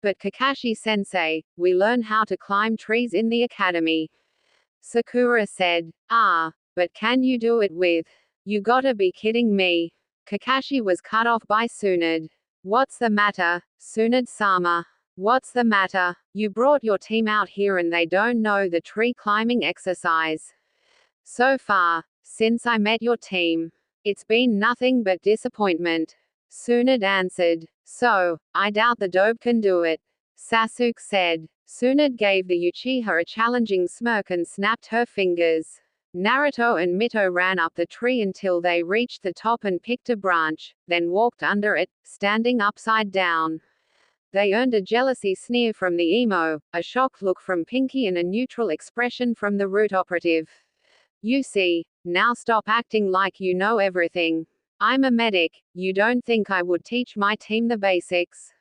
But Kakashi-sensei, we learn how to climb trees in the academy. Sakura said. Ah, but can you do it with? You gotta be kidding me. Kakashi was cut off by Tsunade. What's the matter, Tsunade-sama? What's the matter? You brought your team out here and they don't know the tree climbing exercise. So far, since I met your team, it's been nothing but disappointment. Tsunade answered. So, I doubt the dope can do it. Sasuke said. Tsunade gave the Uchiha a challenging smirk and snapped her fingers. Naruto and Mito ran up the tree until they reached the top and picked a branch, then walked under it, standing upside down. They earned a jealousy sneer from the emo, a shocked look from Pinky and a neutral expression from the root operative. You see, now stop acting like you know everything. I'm a medic, you don't think I would teach my team the basics?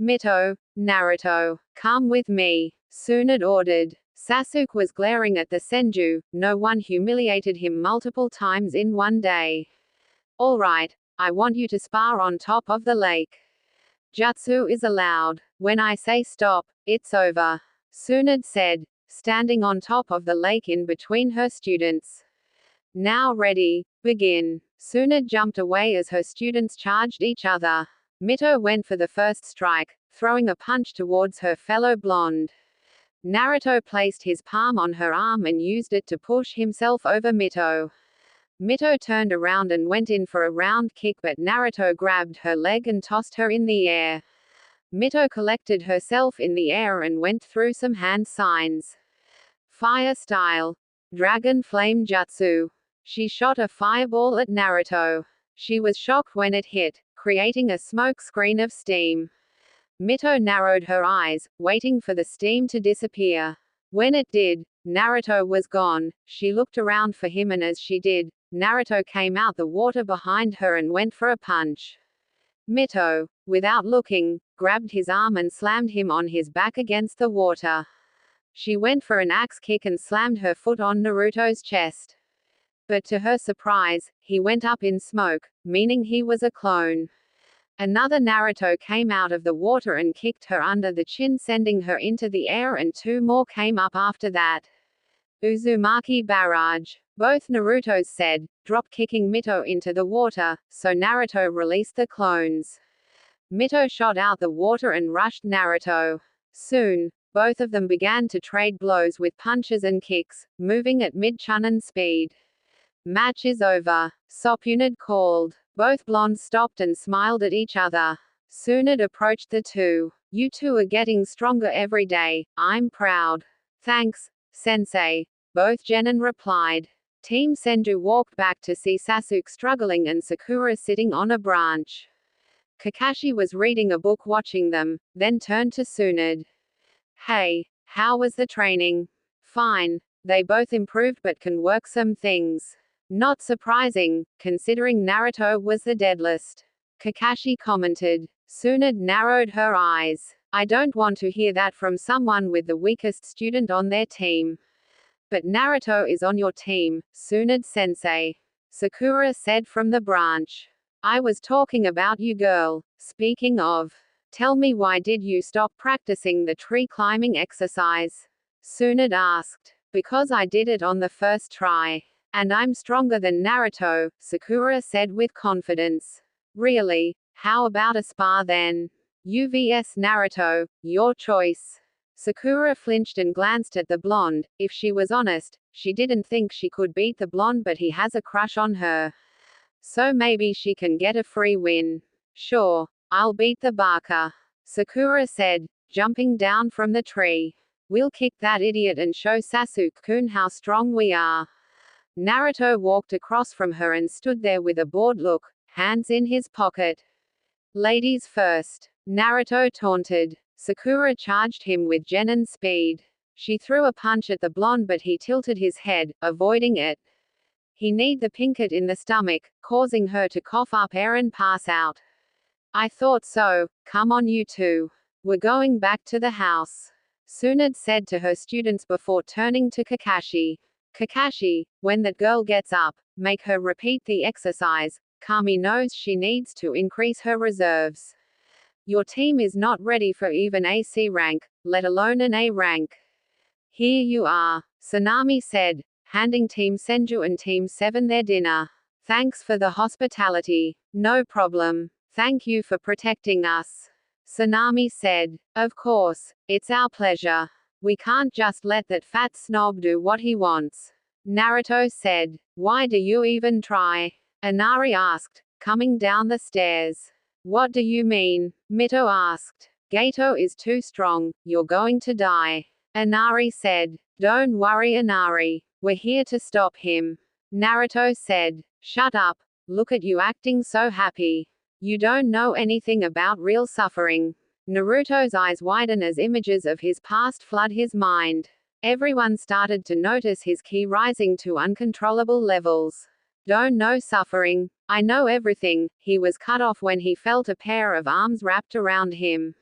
Mito, Naruto, come with me, Tsunade ordered. Sasuke was glaring at the Senju, no one humiliated him multiple times in one day. Alright, I want you to spar on top of the lake. Jutsu is allowed. When I say stop, it's over, Tsunade said, standing on top of the lake in between her students. Now ready, begin. Tsunade jumped away as her students charged each other. Mito went for the first strike, throwing a punch towards her fellow blonde. Naruto placed his palm on her arm and used it to push himself over Mito. Mito turned around and went in for a round kick, but Naruto grabbed her leg and tossed her in the air. Mito collected herself in the air and went through some hand signs. Fire style. Dragon Flame Jutsu. She shot a fireball at Naruto. She was shocked when it hit, creating a smoke screen of steam. Mito narrowed her eyes, waiting for the steam to disappear. When it did, Naruto was gone. She looked around for him, and as she did, Naruto came out the water behind her and went for a punch. Mito, without looking, grabbed his arm and slammed him on his back against the water. She went for an axe kick and slammed her foot on Naruto's chest. But to her surprise, he went up in smoke, meaning he was a clone. Another Naruto came out of the water and kicked her under the chin, sending her into the air, and two more came up after that. Uzumaki Barrage. Both Narutos said, drop-kicking Mito into the water, so Naruto released the clones. Mito shot out the water and rushed Naruto. Soon, both of them began to trade blows with punches and kicks, moving at mid-chunin speed. Match is over, Tsunade called. Both blondes stopped and smiled at each other. Tsunade approached the two. You two are getting stronger every day, I'm proud. Thanks, sensei. Both genin replied. Team Senju walked back to see Sasuke struggling and Sakura sitting on a branch. Kakashi was reading a book watching them, then turned to Tsunade. Hey, how was the training? Fine. They both improved but can work some things. Not surprising, considering Naruto was the deadliest. Kakashi commented. Tsunade narrowed her eyes. I don't want to hear that from someone with the weakest student on their team. But Naruto is on your team, Tsunade-sensei. Sakura said from the branch. I was talking about you, girl. Speaking of. Tell me, why did you stop practicing the tree climbing exercise? Tsunade asked. Because I did it on the first try. And I'm stronger than Naruto, Sakura said with confidence. Really? How about a spar then? You vs Naruto, your choice. Sakura flinched and glanced at the blonde. If she was honest, she didn't think she could beat the blonde, but he has a crush on her. So maybe she can get a free win. Sure, I'll beat the Baka. Sakura said, jumping down from the tree. We'll kick that idiot and show Sasuke-kun how strong we are. Naruto walked across from her and stood there with a bored look, hands in his pocket. Ladies first. Naruto taunted. Sakura charged him with genin speed. She threw a punch at the blonde, but he tilted his head, avoiding it. He kneed the pinkett in the stomach, causing her to cough up air and pass out. I thought so, come on you two. We're going back to the house. Tsunade said to her students before turning to Kakashi. Kakashi, when that girl gets up, make her repeat the exercise. Kami knows she needs to increase her reserves. Your team is not ready for even a C rank, let alone an A rank. Here you are, Sanami said, handing Team Senju and Team 7 their dinner. Thanks for the hospitality. No problem. Thank you for protecting us. Sanami said. Of course, it's our pleasure. We can't just let that fat snob do what he wants. Naruto said. Why do you even try? Inari asked, coming down the stairs. What do you mean? Mito asked. Gato is too strong, you're going to die. Inari said. Don't worry, Inari. We're here to stop him. Naruto said. Shut up. Look at you acting so happy. You don't know anything about real suffering. Naruto's eyes widen as images of his past flood his mind. Everyone started to notice his ki rising to uncontrollable levels. Don't know suffering. I know everything. He was cut off when he felt a pair of arms wrapped around him.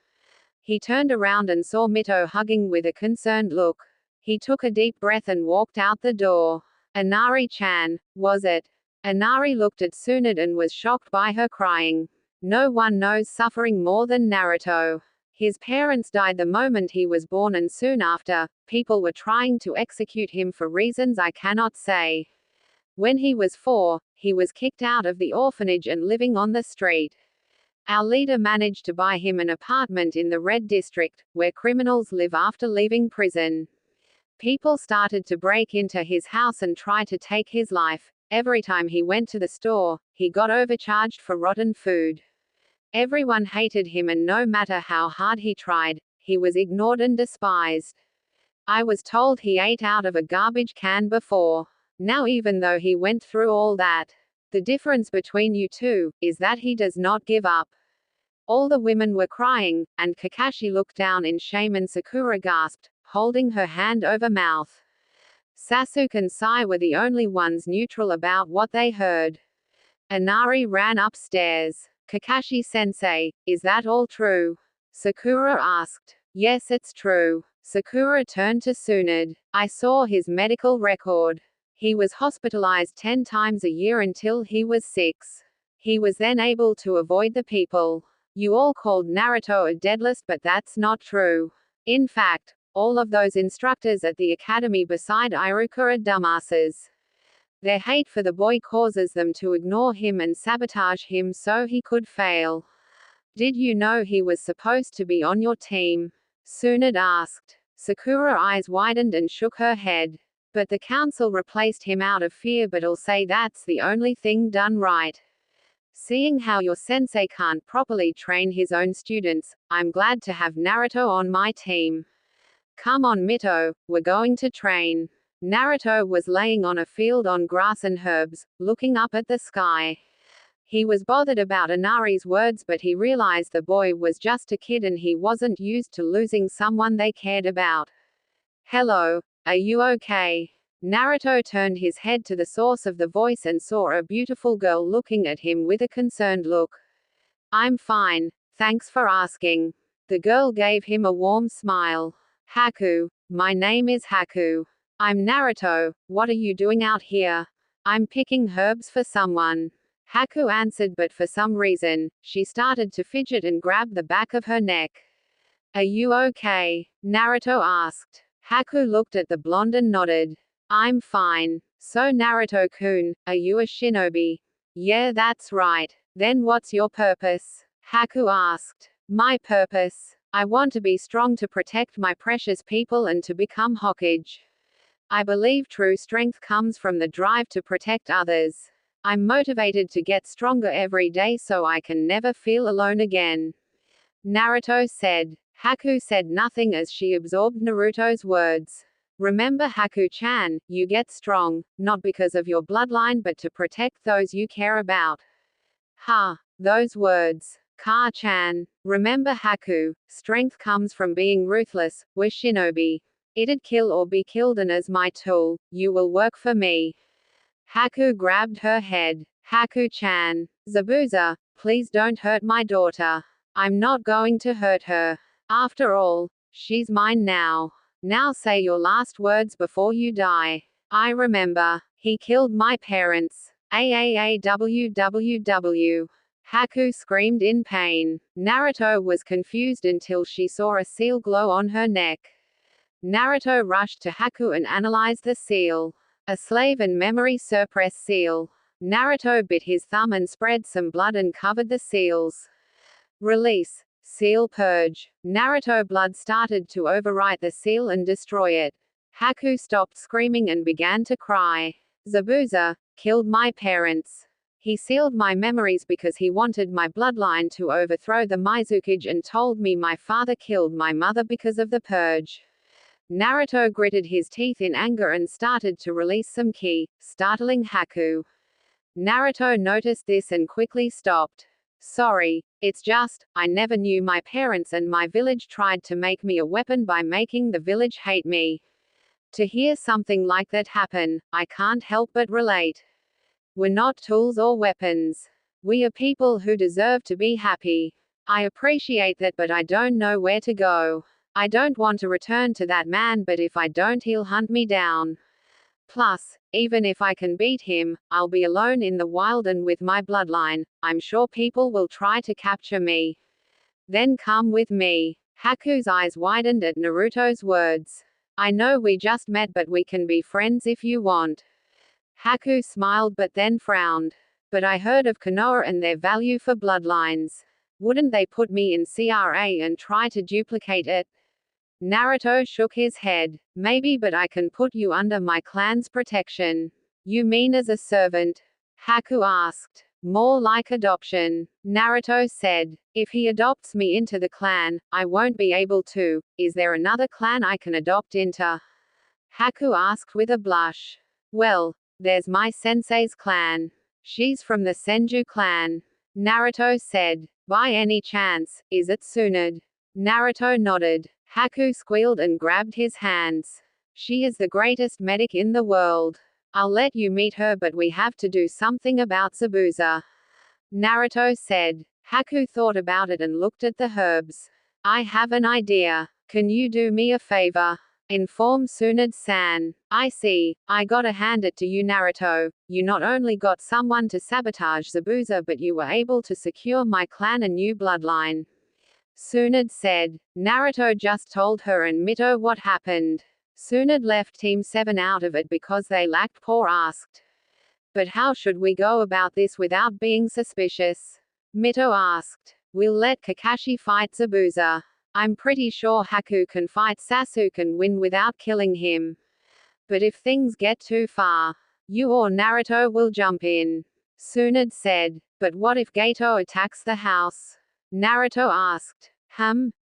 He turned around and saw Mito hugging with a concerned look. He took a deep breath and walked out the door. Inari-chan, was it? Inari looked at Tsunade and was shocked by her crying. No one knows suffering more than Naruto. His parents died the moment he was born, and soon after, people were trying to execute him for reasons I cannot say. When he was 4, he was kicked out of the orphanage and living on the street. Our leader managed to buy him an apartment in the Red District, where criminals live after leaving prison. People started to break into his house and try to take his life. Every time he went to the store, he got overcharged for rotten food. Everyone hated him, and no matter how hard he tried, he was ignored and despised. I was told he ate out of a garbage can before. Now, even though he went through all that, the difference between you two is that he does not give up. All the women were crying, and Kakashi looked down in shame, and Sakura gasped, holding her hand over mouth. Sasuke and Sai were the only ones neutral about what they heard. Inari ran upstairs. Kakashi-sensei, is that all true? Sakura asked. Yes, it's true. Sakura turned to Tsunade. I saw his medical record. He was hospitalized 10 times a year until he was 6. He was then able to avoid the people. You all called Naruto a deadlist, but that's not true. In fact, all of those instructors at the academy beside Iruka are dumbasses. Their hate for the boy causes them to ignore him and sabotage him so he could fail. Did you know he was supposed to be on your team? Tsunade asked. Sakura's eyes widened and shook her head. But the council replaced him out of fear, but I'll say that's the only thing done right. Seeing how your sensei can't properly train his own students, I'm glad to have Naruto on my team. Come on Mito, we're going to train. Naruto was laying on a field on grass and herbs, looking up at the sky. He was bothered about Inari's words, but he realized the boy was just a kid and he wasn't used to losing someone they cared about. Hello, are you okay? Naruto turned his head to the source of the voice and saw a beautiful girl looking at him with a concerned look. I'm fine, thanks for asking. The girl gave him a warm smile. Haku, my name is Haku. I'm Naruto, what are you doing out here? I'm picking herbs for someone. Haku answered, but for some reason, she started to fidget and grab the back of her neck. Are you okay? Naruto asked. Haku looked at the blonde and nodded. I'm fine. So Naruto-kun, are you a shinobi? Yeah, that's right. Then what's your purpose? Haku asked. My purpose? I want to be strong to protect my precious people and to become Hokage. I believe true strength comes from the drive to protect others. I'm motivated to get stronger every day so I can never feel alone again. Naruto said. Haku said nothing as she absorbed Naruto's words. Remember Haku-chan, you get strong, not because of your bloodline but to protect those you care about. Ha, those words. Ka-chan. Remember Haku, strength comes from being ruthless, we're shinobi. It'd kill or be killed, and as my tool, you will work for me. Haku grabbed her head. Haku-chan. Zabuza, please don't hurt my daughter. I'm not going to hurt her. After all, she's mine now. Now say your last words before you die. I remember. He killed my parents. AAAWWW. Haku screamed in pain. Naruto was confused until she saw a seal glow on her neck. Naruto rushed to Haku and analyzed the seal. A slave and memory suppress seal. Naruto bit his thumb and spread some blood and covered the seals. Release. Seal purge. Naruto blood started to overwrite the seal and destroy it. Haku stopped screaming and began to cry. Zabuza killed my parents. He sealed my memories because he wanted my bloodline to overthrow the Mizukage and told me my father killed my mother because of the purge. Naruto gritted his teeth in anger and started to release some ki, startling Haku. Naruto noticed this and quickly stopped. Sorry, it's just, I never knew my parents and my village tried to make me a weapon by making the village hate me. To hear something like that happen, I can't help but relate. We're not tools or weapons. We are people who deserve to be happy. I appreciate that, but I don't know where to go. I don't want to return to that man, but if I don't, he'll hunt me down. Plus, even if I can beat him, I'll be alone in the wild and with my bloodline. I'm sure people will try to capture me. Then come with me. Haku's eyes widened at Naruto's words. I know we just met, but we can be friends if you want. Haku smiled but then frowned. But I heard of Konoha and their value for bloodlines. Wouldn't they put me in CRA and try to duplicate it? Naruto shook his head. Maybe, but I can put you under my clan's protection. You mean as a servant? Haku asked. More like adoption. Naruto said. If he adopts me into the clan, I won't be able to. Is there another clan I can adopt into? Haku asked with a blush. Well, there's my sensei's clan. She's from the Senju clan. Naruto said. By any chance, is it Tsunade? Naruto nodded. Haku squealed and grabbed his hands. She is the greatest medic in the world. I'll let you meet her, but we have to do something about Zabuza. Naruto said. Haku thought about it and looked at the herbs. I have an idea. Can you do me a favor? Inform Tsunade-san. I see. I gotta hand it to you, Naruto. You not only got someone to sabotage Zabuza, but you were able to secure my clan a new bloodline. Tsunade said. Naruto just told her and Mito what happened. Tsunade left Team 7 out of it because they lacked poor asked. But how should we go about this without being suspicious? Mito asked. We'll let Kakashi fight Zabuza. I'm pretty sure Haku can fight Sasuke and win without killing him. But if things get too far, you or Naruto will jump in. Tsunade said. But what if Gato attacks the house? Naruto asked.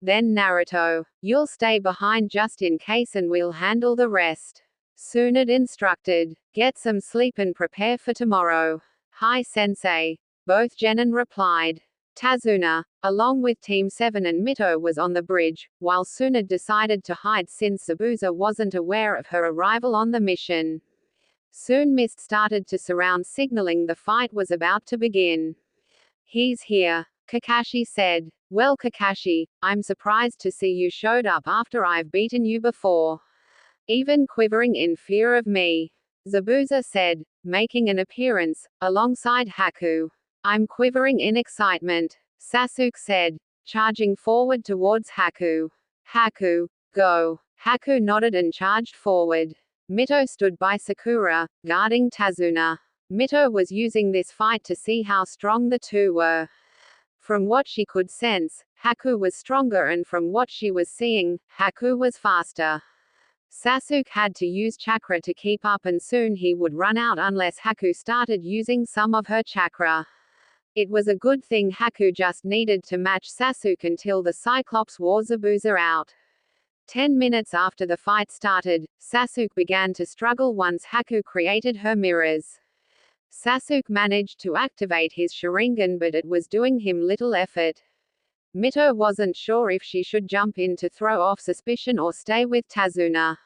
Then Naruto, you'll stay behind just in case and we'll handle the rest. Tsunade instructed. Get some sleep and prepare for tomorrow. Hi sensei. Both genin replied. Tazuna, along with Team 7 and Mito, was on the bridge, while Tsunade decided to hide since Zabuza wasn't aware of her arrival on the mission. Soon mist started to surround, signaling the fight was about to begin. He's here, Kakashi said. Well Kakashi, I'm surprised to see you showed up after I've beaten you before. Even quivering in fear of me. Zabuza said, making an appearance, alongside Haku. I'm quivering in excitement, Sasuke said, charging forward towards Haku. Haku, go. Haku nodded and charged forward. Mito stood by Sakura, guarding Tazuna. Mito was using this fight to see how strong the two were. From what she could sense, Haku was stronger, and from what she was seeing, Haku was faster. Sasuke had to use chakra to keep up, and soon he would run out unless Haku started using some of her chakra. It was a good thing Haku just needed to match Sasuke until the Cyclops wore Zabuza out. 10 minutes after the fight started, Sasuke began to struggle once Haku created her mirrors. Sasuke managed to activate his Sharingan, but it was doing him little effort. Mito wasn't sure if she should jump in to throw off suspicion or stay with Tazuna.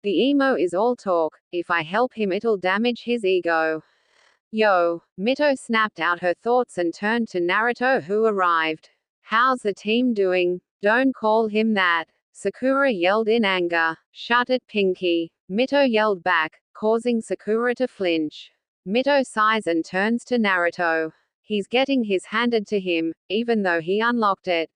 The emo is all talk. If I help him, it'll damage his ego. Yo, Mito snapped out her thoughts and turned to Naruto, who arrived. How's the team doing? Don't call him that. Sakura yelled in anger. Shut it, Pinky. Mito yelled back, causing Sakura to flinch. Mito sighs and turns to Naruto. He's getting his handed to him, even though he unlocked it.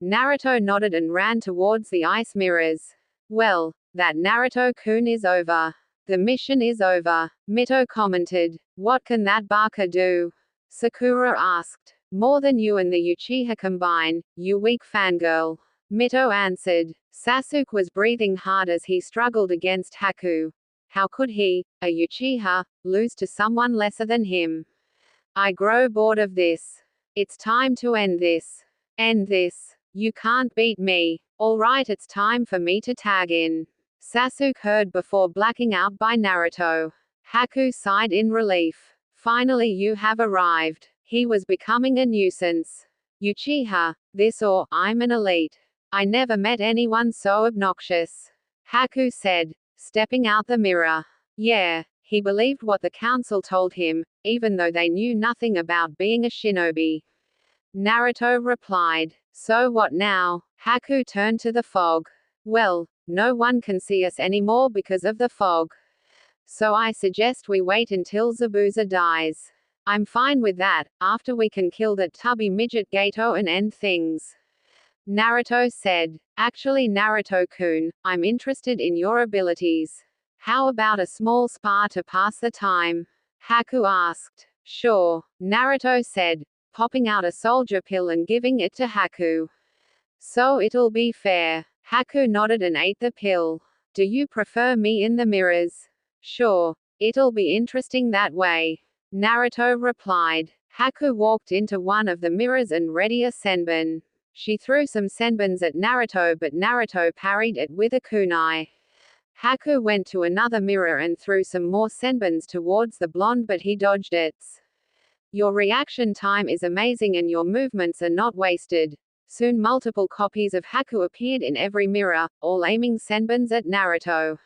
Naruto nodded and ran towards the ice mirrors. Well, that Naruto-kun is over. The mission is over, Mito commented. What can that baka do? Sakura asked. More than you and the Uchiha combine, you weak fangirl. Mito answered. Sasuke was breathing hard as he struggled against Haku. How could he, a Uchiha, lose to someone lesser than him? I grow bored of this. It's time to end this. End this. You can't beat me. Alright, it's time for me to tag in. Sasuke heard before blacking out by Naruto. Haku sighed in relief. Finally you have arrived. He was becoming a nuisance. Uchiha, this or, I'm an elite. I never met anyone so obnoxious. Haku said, stepping out the mirror. Yeah, He believed what the council told him, even though they knew nothing about being a shinobi. Naruto replied, "So what now?" Haku turned to the fog. "Well, no one can see us anymore because of the fog. So I suggest we wait until Zabuza dies. I'm fine with that, after we can kill that tubby midget Gato and end things." Naruto said, "Actually Naruto-kun, I'm interested in your abilities. How about a small spa to pass the time?" Haku asked. "Sure," Naruto said, popping out a soldier pill and giving it to Haku. "So it'll be fair." Haku nodded and ate the pill. "Do you prefer me in the mirrors?" "Sure. It'll be interesting that way." Naruto replied. Haku walked into one of the mirrors and ready a senbon. She threw some senbons at Naruto but Naruto parried it with a kunai. Haku went to another mirror and threw some more senbons towards the blonde but he dodged it. "Your reaction time is amazing and your movements are not wasted." Soon multiple copies of Haku appeared in every mirror, all aiming senbons at Naruto.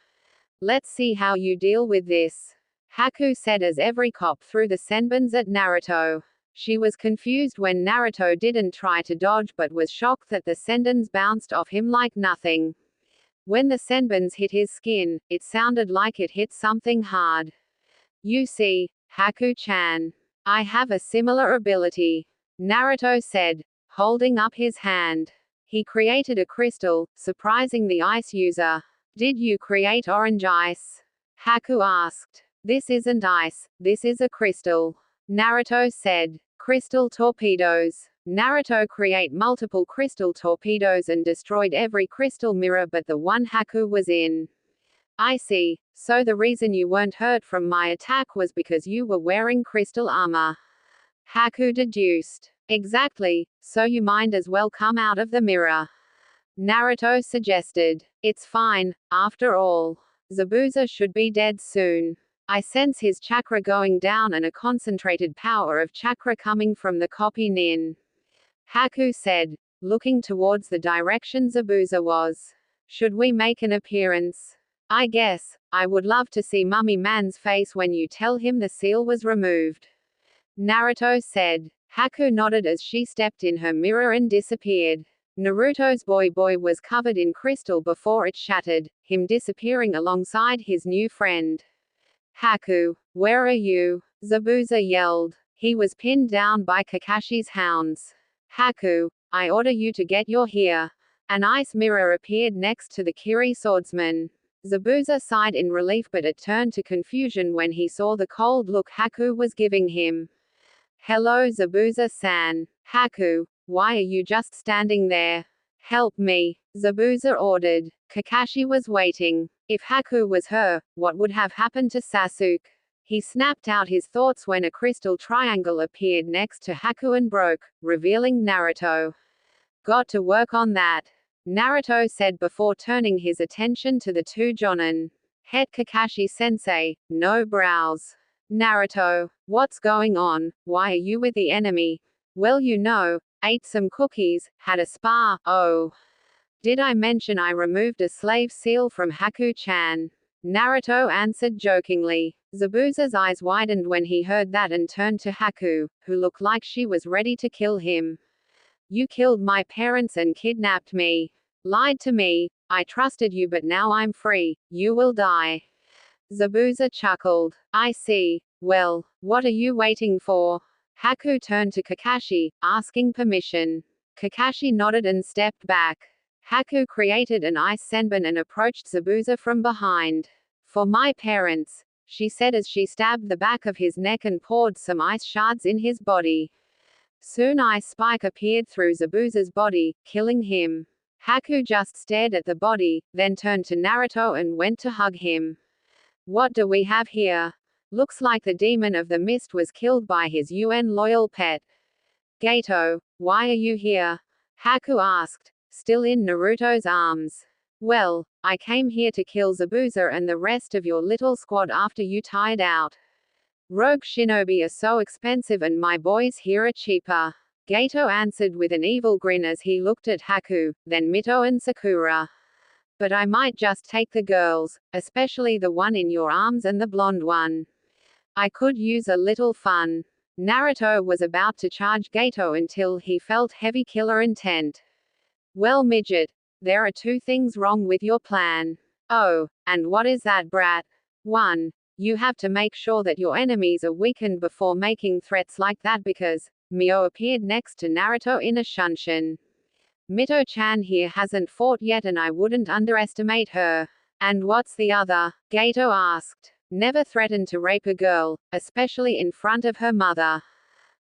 "Let's see how you deal with this," Haku said as every cop threw the senbons at Naruto. She was confused when Naruto didn't try to dodge but was shocked that the senbons bounced off him like nothing. When the senbons hit his skin, it sounded like it hit something hard. "You see, Haku-chan. I have a similar ability," Naruto said, holding up his hand. He created a crystal, surprising the ice user. "Did you create orange ice?" Haku asked. "This isn't ice, this is a crystal," Naruto said. "Crystal torpedoes." Naruto create multiple crystal torpedoes and destroyed every crystal mirror but the one Haku was in. "I see. So the reason you weren't hurt from my attack was because you were wearing crystal armor," Haku deduced. "Exactly, so you might as well come out of the mirror," Naruto suggested. "It's fine, after all. Zabuza should be dead soon. I sense his chakra going down and a concentrated power of chakra coming from the copy Nin," Haku said, looking towards the direction Zabuza was. "Should we make an appearance?" "I guess. I would love to see Mummy Man's face when you tell him the seal was removed," Naruto said. Haku nodded as she stepped in her mirror and disappeared. Naruto's boy was covered in crystal before it shattered, him disappearing alongside his new friend. "Haku, where are you?" Zabuza yelled. He was pinned down by Kakashi's hounds. "Haku, I order you to get your here." An ice mirror appeared next to the Kiri swordsman. Zabuza sighed in relief but it turned to confusion when he saw the cold look Haku was giving him. "Hello Zabuza-san." "Haku, why are you just standing there? Help me," Zabuza ordered. Kakashi was waiting. If Haku was her, what would have happened to Sasuke? He snapped out his thoughts when a crystal triangle appeared next to Haku and broke, revealing Naruto. "Got to work on that," Naruto said before turning his attention to the two Jonin. "Het Kakashi-sensei, no brows." "Naruto, what's going on? Why are you with the enemy?" "Well you know, ate some cookies, had a spa, oh. Did I mention I removed a slave seal from Haku-chan?" Naruto answered jokingly. Zabuza's eyes widened when he heard that and turned to Haku, who looked like she was ready to kill him. "You killed my parents and kidnapped me. Lied to me. I trusted you but now I'm free, you will die." Zabuza chuckled. "I see. Well, what are you waiting for?" Haku turned to Kakashi, asking permission. Kakashi nodded and stepped back. Haku created an ice senbon and approached Zabuza from behind. "For my parents," she said as she stabbed the back of his neck and poured some ice shards in his body. Soon Ice Spike appeared through Zabuza's body, killing him. Haku just stared at the body, then turned to Naruto and went to hug him. "What do we have here? Looks like the demon of the mist was killed by his UN loyal pet." "Gato, why are you here?" Haku asked, still in Naruto's arms. "Well, I came here to kill Zabuza and the rest of your little squad after you tired out. Rogue shinobi are so expensive and my boys here are cheaper." Gato answered with an evil grin as he looked at Haku, then Mito and Sakura. But I might just take the girls, especially the one in your arms and the blonde one. I could use a little fun. Naruto was about to charge Gato until he felt heavy killer intent. Well, midget, there are two things wrong with your plan. Oh, and what is that, brat? 1. You have to make sure that your enemies are weakened before making threats like that because Mio appeared next to Naruto in a shunshin. Mito-chan here hasn't fought yet and I wouldn't underestimate her. And what's the other? Gato asked. Never threaten to rape a girl, especially in front of her mother.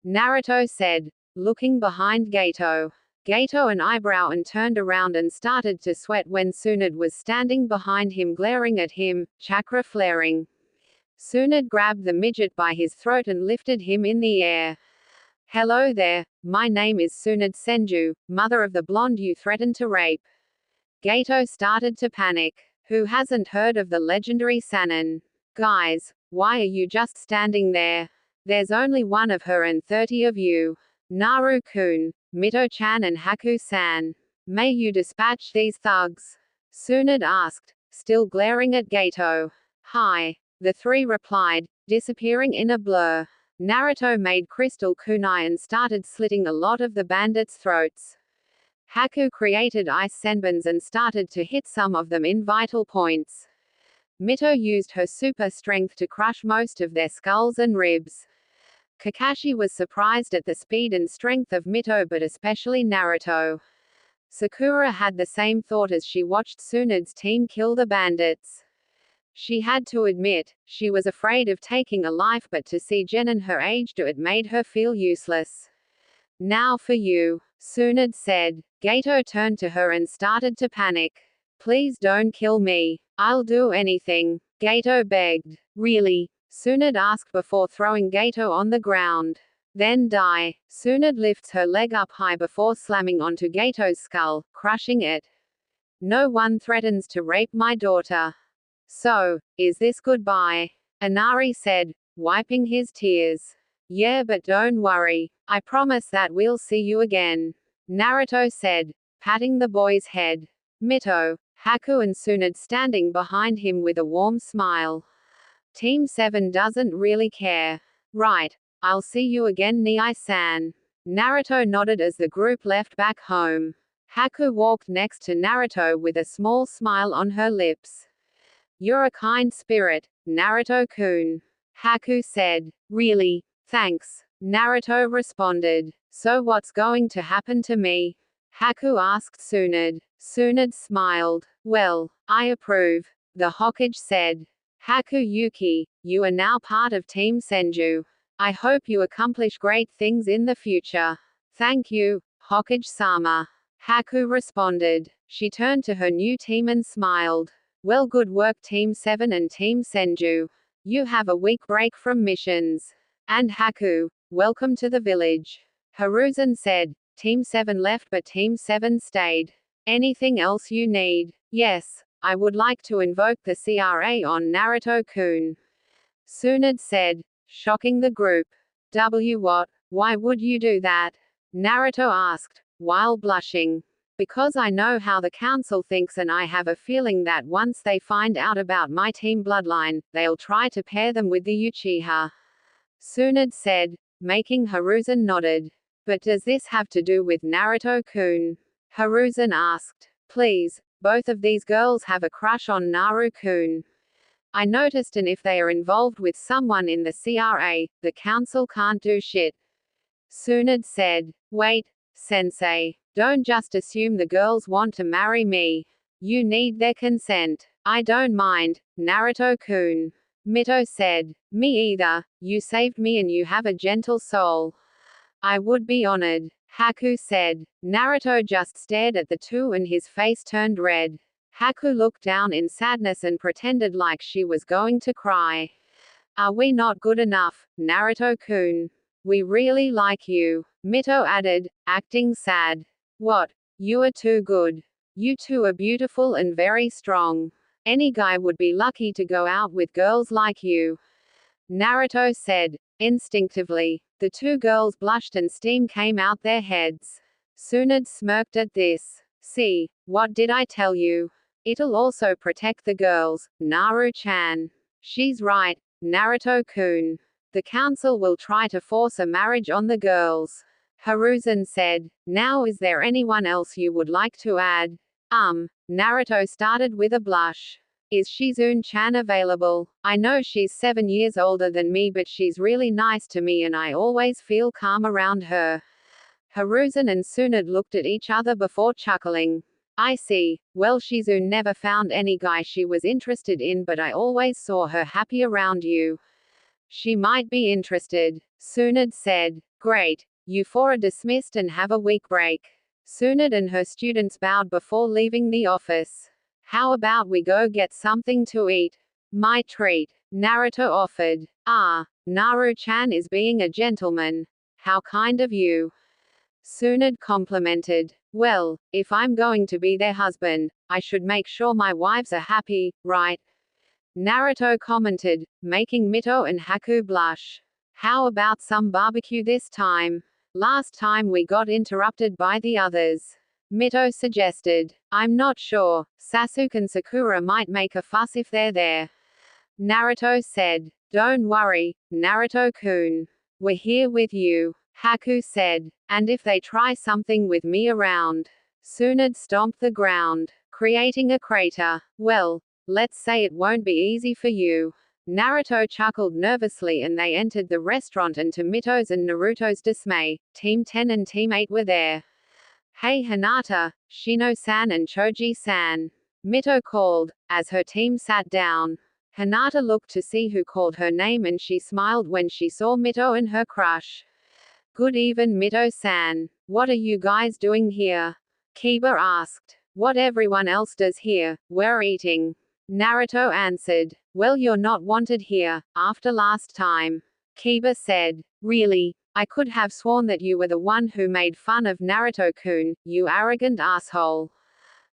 Naruto said, looking behind Gato. Gato an eyebrow and turned around and started to sweat when Tsunade was standing behind him glaring at him, chakra flaring. Tsunade grabbed the midget by his throat and lifted him in the air. Hello there, my name is Tsunade Senju, mother of the blonde you threatened to rape. Gato started to panic. Who hasn't heard of the legendary Sannin? Guys, why are you just standing there? There's only one of her and 30 of you. Naru-kun, Mito-chan and Haku-san. May you dispatch these thugs? Tsunade asked, still glaring at Gato. Hi. The three replied, disappearing in a blur. Naruto made crystal kunai and started slitting a lot of the bandits' throats. Haku created ice senbons and started to hit some of them in vital points. Mito used her super strength to crush most of their skulls and ribs. Kakashi was surprised at the speed and strength of Mito but especially Naruto. Sakura had the same thought as she watched Tsunade's team kill the bandits. She had to admit, she was afraid of taking a life but to see Genin her age do it made her feel useless. Now for you, Tsunade said. Gato turned to her and started to panic. Please don't kill me. I'll do anything. Gato begged. Really? Tsunade asked before throwing Gato on the ground. Then die. Tsunade lifts her leg up high before slamming onto Gato's skull, crushing it. No one threatens to rape my daughter. So, is this goodbye? Inari said, wiping his tears. Yeah, but don't worry. I promise that we'll see you again. Naruto said, patting the boy's head. Mito, Haku and Tsunade standing behind him with a warm smile. Team 7 doesn't really care. Right. I'll see you again, Nii-san. Naruto nodded as the group left back home. Haku walked next to Naruto with a small smile on her lips. You're a kind spirit, Naruto-kun. Haku said. Really? Thanks. Naruto responded. So what's going to happen to me? Haku asked Tsunade. Tsunade smiled. Well, I approve. The Hokage said. Haku Yuki, you are now part of Team Senju. I hope you accomplish great things in the future. Thank you, Hokage-sama. Haku responded. She turned to her new team and smiled. Well, good work Team 7 and Team Senju. You have a week break from missions. And Haku, welcome to the village. Hiruzen said. Team 7 left but Team 7 stayed. Anything else you need? Yes, I would like to invoke the CRA on Naruto-kun. Tsunade said, shocking the group. What? Why would you do that? Naruto asked, while blushing. Because I know how the council thinks and I have a feeling that once they find out about my team bloodline, they'll try to pair them with the Uchiha. Tsunade said, making Hiruzen nodded. But does this have to do with Naruto-kun? Hiruzen asked. Please, both of these girls have a crush on Naru-kun. I noticed and if they are involved with someone in the CRA, the council can't do shit. Tsunade said. Wait, sensei. Don't just assume the girls want to marry me. You need their consent. I don't mind, Naruto-kun. Mito said. Me either, you saved me and you have a gentle soul. I would be honored. Haku said. Naruto just stared at the two and his face turned red. Haku looked down in sadness and pretended like she was going to cry. Are we not good enough, Naruto-kun? We really like you, Mito added, acting sad. What? You are too good. You two are beautiful and very strong. Any guy would be lucky to go out with girls like you. Naruto said. Instinctively, the two girls blushed and steam came out their heads. Tsunade smirked at this. See, what did I tell you? It'll also protect the girls, Naru-chan. She's right, Naruto-kun. The council will try to force a marriage on the girls. Hiruzen said. Now is there anyone else you would like to add? Naruto started with a blush. Is Shizune-chan available? I know she's 7 years older than me, but she's really nice to me and I always feel calm around her. Hiruzen and Tsunade looked at each other before chuckling. I see. Well, Shizune never found any guy she was interested in, but I always saw her happy around you. She might be interested. Tsunade said. Great. You four are dismissed and have a week break. Tsunade and her students bowed before leaving the office. How about we go get something to eat? My treat, Naruto offered. Naru-chan is being a gentleman. How kind of you. Tsunade complimented. Well, if I'm going to be their husband, I should make sure my wives are happy, right? Naruto commented, making Mito and Haku blush. How about some barbecue this time? Last time we got interrupted by the others. Mito suggested. I'm not sure. Sasuke and Sakura might make a fuss if they're there. Naruto said. Don't worry, Naruto-kun. We're here with you. Haku said. And if they try something with me around. Tsunade stomped the ground, creating a crater. Well, let's say it won't be easy for you. Naruto chuckled nervously and they entered the restaurant, and to Mito's and Naruto's dismay, Team 10 and Team 8 were there. Hey Hinata, Shino-san and Choji-san. Mito called, as her team sat down. Hinata looked to see who called her name and she smiled when she saw Mito and her crush. Good even, Mito-san. What are you guys doing here? Kiba asked. What everyone else does here, we're eating. Naruto answered. Well, you're not wanted here, after last time. Kiba said. Really? I could have sworn that you were the one who made fun of Naruto-kun, you arrogant asshole.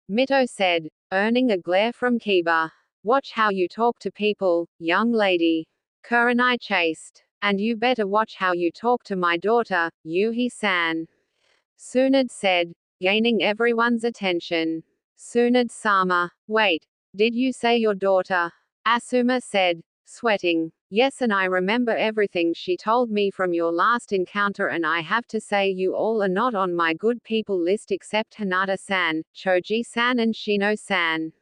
Mito said, earning a glare from Kiba. Watch how you talk to people, young lady. Kurenai chased. And you better watch how you talk to my daughter, Yuhi-san. Tsunade said, gaining everyone's attention. Tsunade-sama. Wait. Did you say your daughter? Asuma said, sweating. Yes, and I remember everything she told me from your last encounter, and I have to say you all are not on my good people list except Hinata-san, Choji-san and Shino-san.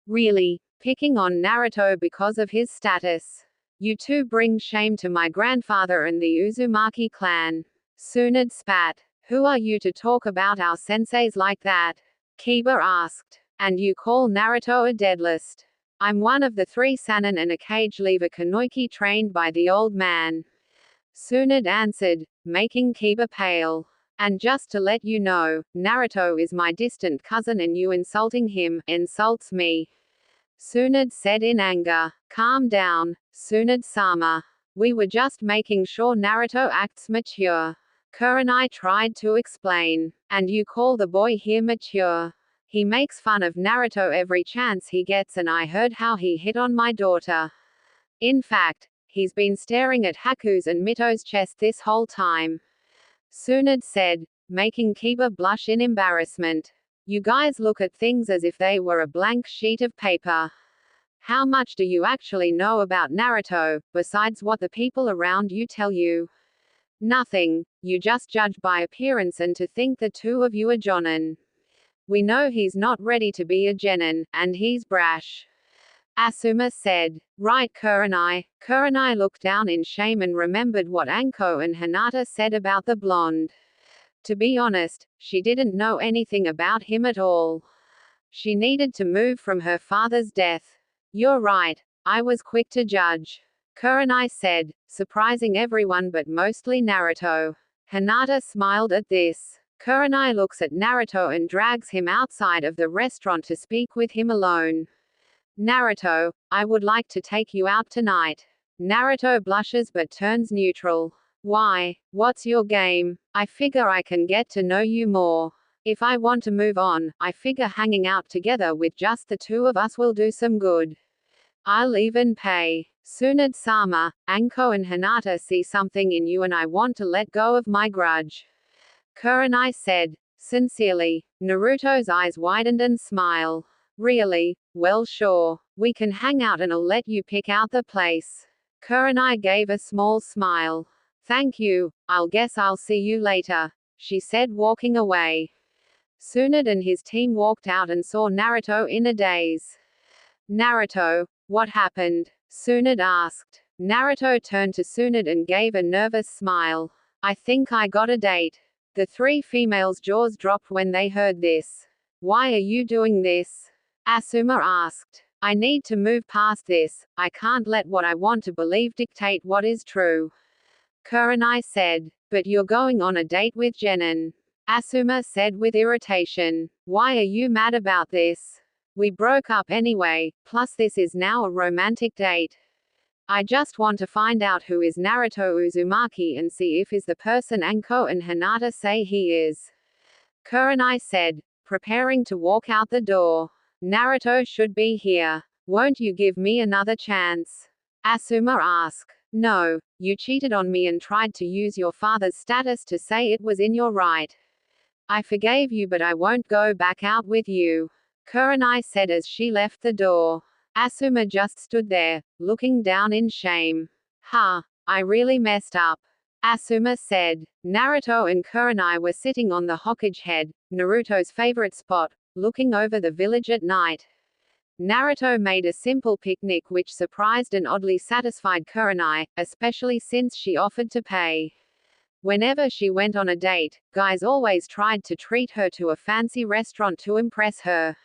Really? Picking on Naruto because of his status. You two bring shame to my grandfather and the Uzumaki clan. Tsunade spat. Who are you to talk about our senseis like that? Kiba asked. And you call Naruto a deadlist. I'm one of the 3 Sannin and a cage lever Kunoichi trained by the old man. Tsunade answered, making Kiba pale. And just to let you know, Naruto is my distant cousin and you insulting him insults me. Tsunade said in anger. Calm down, Tsunade-sama. We were just making sure Naruto acts mature. Kurenai tried to explain. And you call the boy here mature. He makes fun of Naruto every chance he gets, and I heard how he hit on my daughter. In fact, he's been staring at Haku's and Mito's chest this whole time. Tsunade said, making Kiba blush in embarrassment. You guys look at things as if they were a blank sheet of paper. How much do you actually know about Naruto, besides what the people around you tell you? Nothing. You just judge by appearance, and to think the two of you are jonin. We know he's not ready to be a genin, and he's brash. Asuma said. Right, Kurenai. Kurenai looked down in shame and remembered what Anko and Hinata said about the blonde. To be honest, she didn't know anything about him at all. She needed to move from her father's death. You're right. I was quick to judge. Kurenai said, surprising everyone but mostly Naruto. Hinata smiled at this. Kurenai looks at Naruto and drags him outside of the restaurant to speak with him alone. Naruto, I would like to take you out tonight. Naruto blushes but turns neutral. Why? What's your game? I figure I can get to know you more. If I want to move on, I figure hanging out together with just the two of us will do some good. I'll even pay. Tsunade-sama, Anko and Hinata see something in you and I want to let go of my grudge. Kurenai said, sincerely. Naruto's eyes widened and smile. Really? Well, sure. We can hang out and I'll let you pick out the place. Kurenai gave a small smile. Thank you, I'll guess I'll see you later, she said, walking away. Tsunade and his team walked out and saw Naruto in a daze. Naruto, what happened? Tsunade asked. Naruto turned to Tsunade and gave a nervous smile. I think I got a date. The three females' jaws dropped when they heard this. Why are you doing this? Asuma asked. I need to move past this, I can't let what I want to believe dictate what is true. Kurenai said. But you're going on a date with Genin. Asuma said with irritation. Why are you mad about this? We broke up anyway, plus this is now a romantic date. I just want to find out who is Naruto Uzumaki and see if is the person Anko and Hinata say he is. Kurenai said, preparing to walk out the door. Naruto should be here. Won't you give me another chance? Asuma asked. No, you cheated on me and tried to use your father's status to say it was in your right. I forgave you but I won't go back out with you. Kurenai said as she left the door. Asuma just stood there, looking down in shame. I really messed up. Asuma said. Naruto and Kurenai were sitting on the Hokage head, Naruto's favorite spot, looking over the village at night. Naruto made a simple picnic which surprised and oddly satisfied Kurenai, especially since she offered to pay. Whenever she went on a date, guys always tried to treat her to a fancy restaurant to impress her.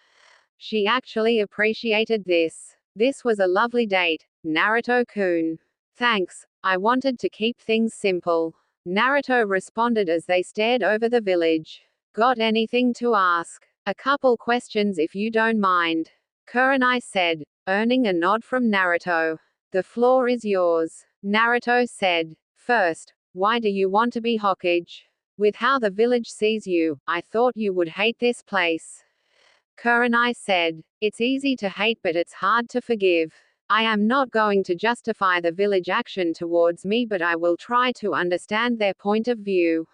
She actually appreciated this. This was a lovely date, Naruto-kun. Thanks, I wanted to keep things simple. Naruto responded as they stared over the village. Got anything to ask? A couple questions if you don't mind. Kurenai said, earning a nod from Naruto. The floor is yours. Naruto said. First, why do you want to be Hokage? With how the village sees you, I thought you would hate this place. Kurenai said. It's easy to hate but it's hard to forgive. I am not going to justify the village action towards me but I will try to understand their point of view.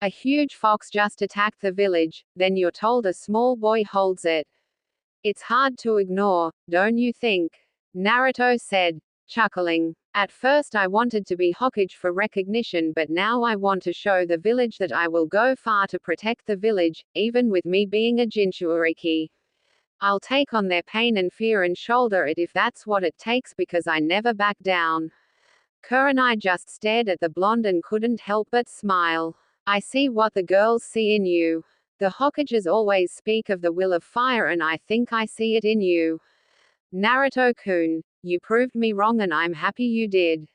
A huge fox just attacked the village, then you're told a small boy holds it. It's hard to ignore, don't you think? Naruto said, chuckling. At first I wanted to be Hokage for recognition but now I want to show the village that I will go far to protect the village, even with me being a Jinchuriki. I'll take on their pain and fear and shoulder it if that's what it takes because I never back down. Kurenai just stared at the blonde and couldn't help but smile. I see what the girls see in you. The Hokages always speak of the will of fire and I think I see it in you. Naruto-kun, you proved me wrong and I'm happy you did.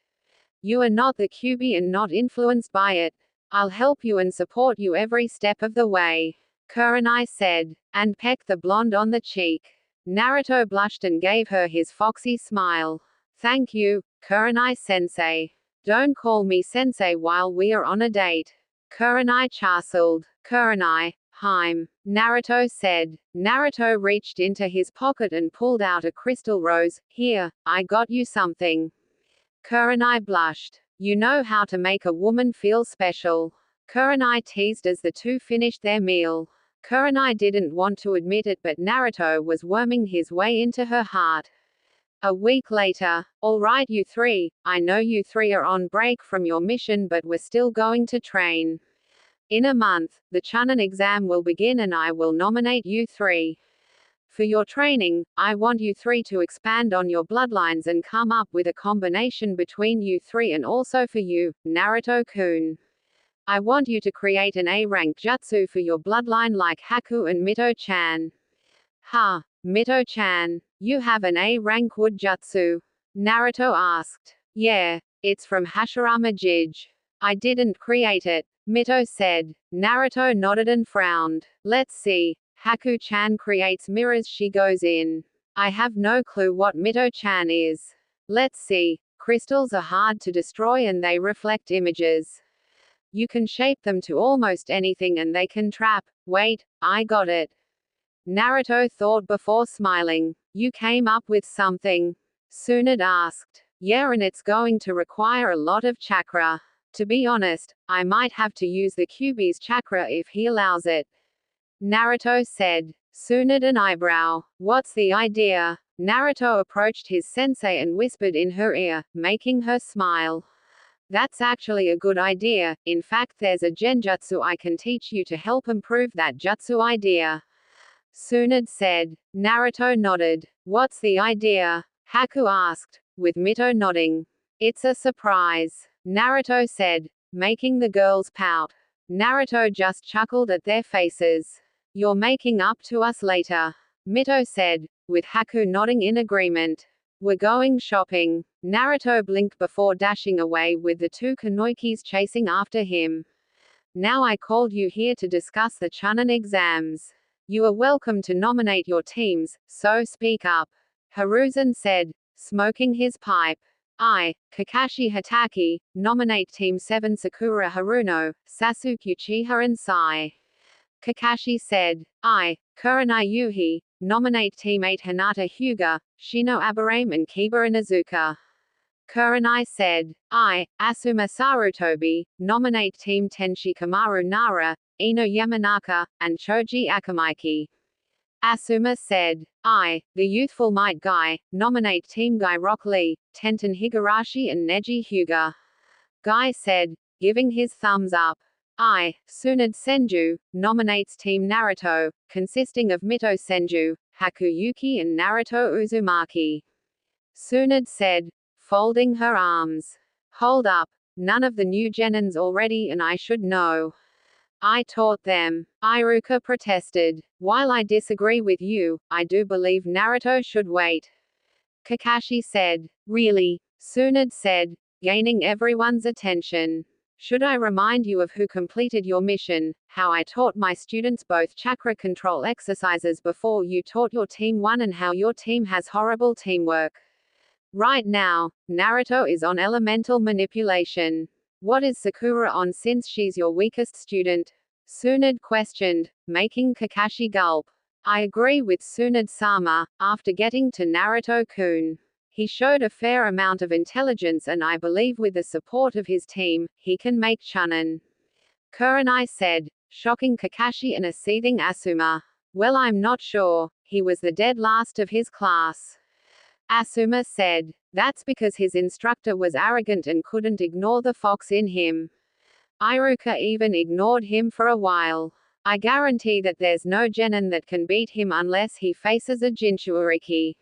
You are not the Kyuubi and not influenced by it. I'll help you and support you every step of the way. Kurenai said, and pecked the blonde on the cheek. Naruto blushed and gave her his foxy smile. Thank you, Kurenai-sensei. Don't call me sensei while we are on a date. Kurenai charceled. Kurenai, Harem, Naruto said. Naruto reached into his pocket and pulled out a crystal rose. Here, I got you something. Kurenai blushed. You know how to make a woman feel special. Kurenai teased as the two finished their meal. Kurenai didn't want to admit it but Naruto was worming his way into her heart. A week later, all right you three, I know you three are on break from your mission but we're still going to train. In a month, the Chunin exam will begin and I will nominate you three. For your training, I want you three to expand on your bloodlines and come up with a combination between you three and also for you, Naruto-kun. I want you to create an A-rank jutsu for your bloodline like Haku and Mito-chan. Mito-chan, you have an A-rank wood jutsu? Naruto asked. Yeah, it's from Hashirama Jij. I didn't create it, Mito said. Naruto nodded and frowned. Let's see. Haku-chan creates mirrors she goes in. I have no clue what Mito-chan is. Let's see. Crystals are hard to destroy and they reflect images. You can shape them to almost anything and they can trap. Wait, I got it. Naruto thought before smiling. You came up with something? Tsunade asked. Yeah, and it's going to require a lot of chakra. To be honest, I might have to use the Kyuubi's chakra if he allows it. Naruto said. Tsunade an eyebrow. What's the idea? Naruto approached his sensei and whispered in her ear, making her smile. That's actually a good idea. In fact, there's a genjutsu I can teach you to help improve that jutsu idea. Tsunade said. Naruto nodded. What's the idea? Haku asked, with Mito nodding. It's a surprise, Naruto said, making the girls pout. Naruto just chuckled at their faces. You're making up to us later, Mito said, with Haku nodding in agreement. We're going shopping. Naruto blinked before dashing away with the two Kanoikis chasing after him. Now I called you here to discuss the Chunin exams. You are welcome to nominate your teams, so speak up, Hiruzen said, smoking his pipe. I, Kakashi Hatake, nominate Team 7 Sakura Haruno, Sasuke Uchiha and Sai. Kakashi said. I, Kurenai Yuhi, nominate Team 8 Hinata Hyuga, Shino Aburame and Kiba Inuzuka. Kurenai said. I, Asuma Sarutobi, nominate Team 10 Shikamaru Nara, Ino Yamanaka, and Choji Akamaiki. Asuma said. I, the youthful Might Guy, nominate Team Guy Rock Lee, Tenten Higurashi and Neji Hyuga. Guy said, giving his thumbs up. I, Tsunade Senju, nominates Team Naruto, consisting of Mito Senju, Haku Yuki and Naruto Uzumaki. Tsunade said, folding her arms. Hold up, none of the new genins already and I should know. I taught them. Iruka protested. While I disagree with you, I do believe Naruto should wait. Kakashi said. Really? Tsunade said, gaining everyone's attention. Should I remind you of who completed your mission, how I taught my students both chakra control exercises before you taught your team one and how your team has horrible teamwork? Right now, Naruto is on elemental manipulation. What is Sakura on since she's your weakest student? Tsunade questioned, making Kakashi gulp. I agree with Tsunade-sama, after getting to Naruto-kun. He showed a fair amount of intelligence and I believe with the support of his team, he can make Chunin. Kurenai said, shocking Kakashi and a seething Asuma. Well, I'm not sure, he was the dead last of his class. Asuma said, that's because his instructor was arrogant and couldn't ignore the fox in him. Iruka even ignored him for a while. I guarantee that there's no genin that can beat him unless he faces a Jinchuuriki.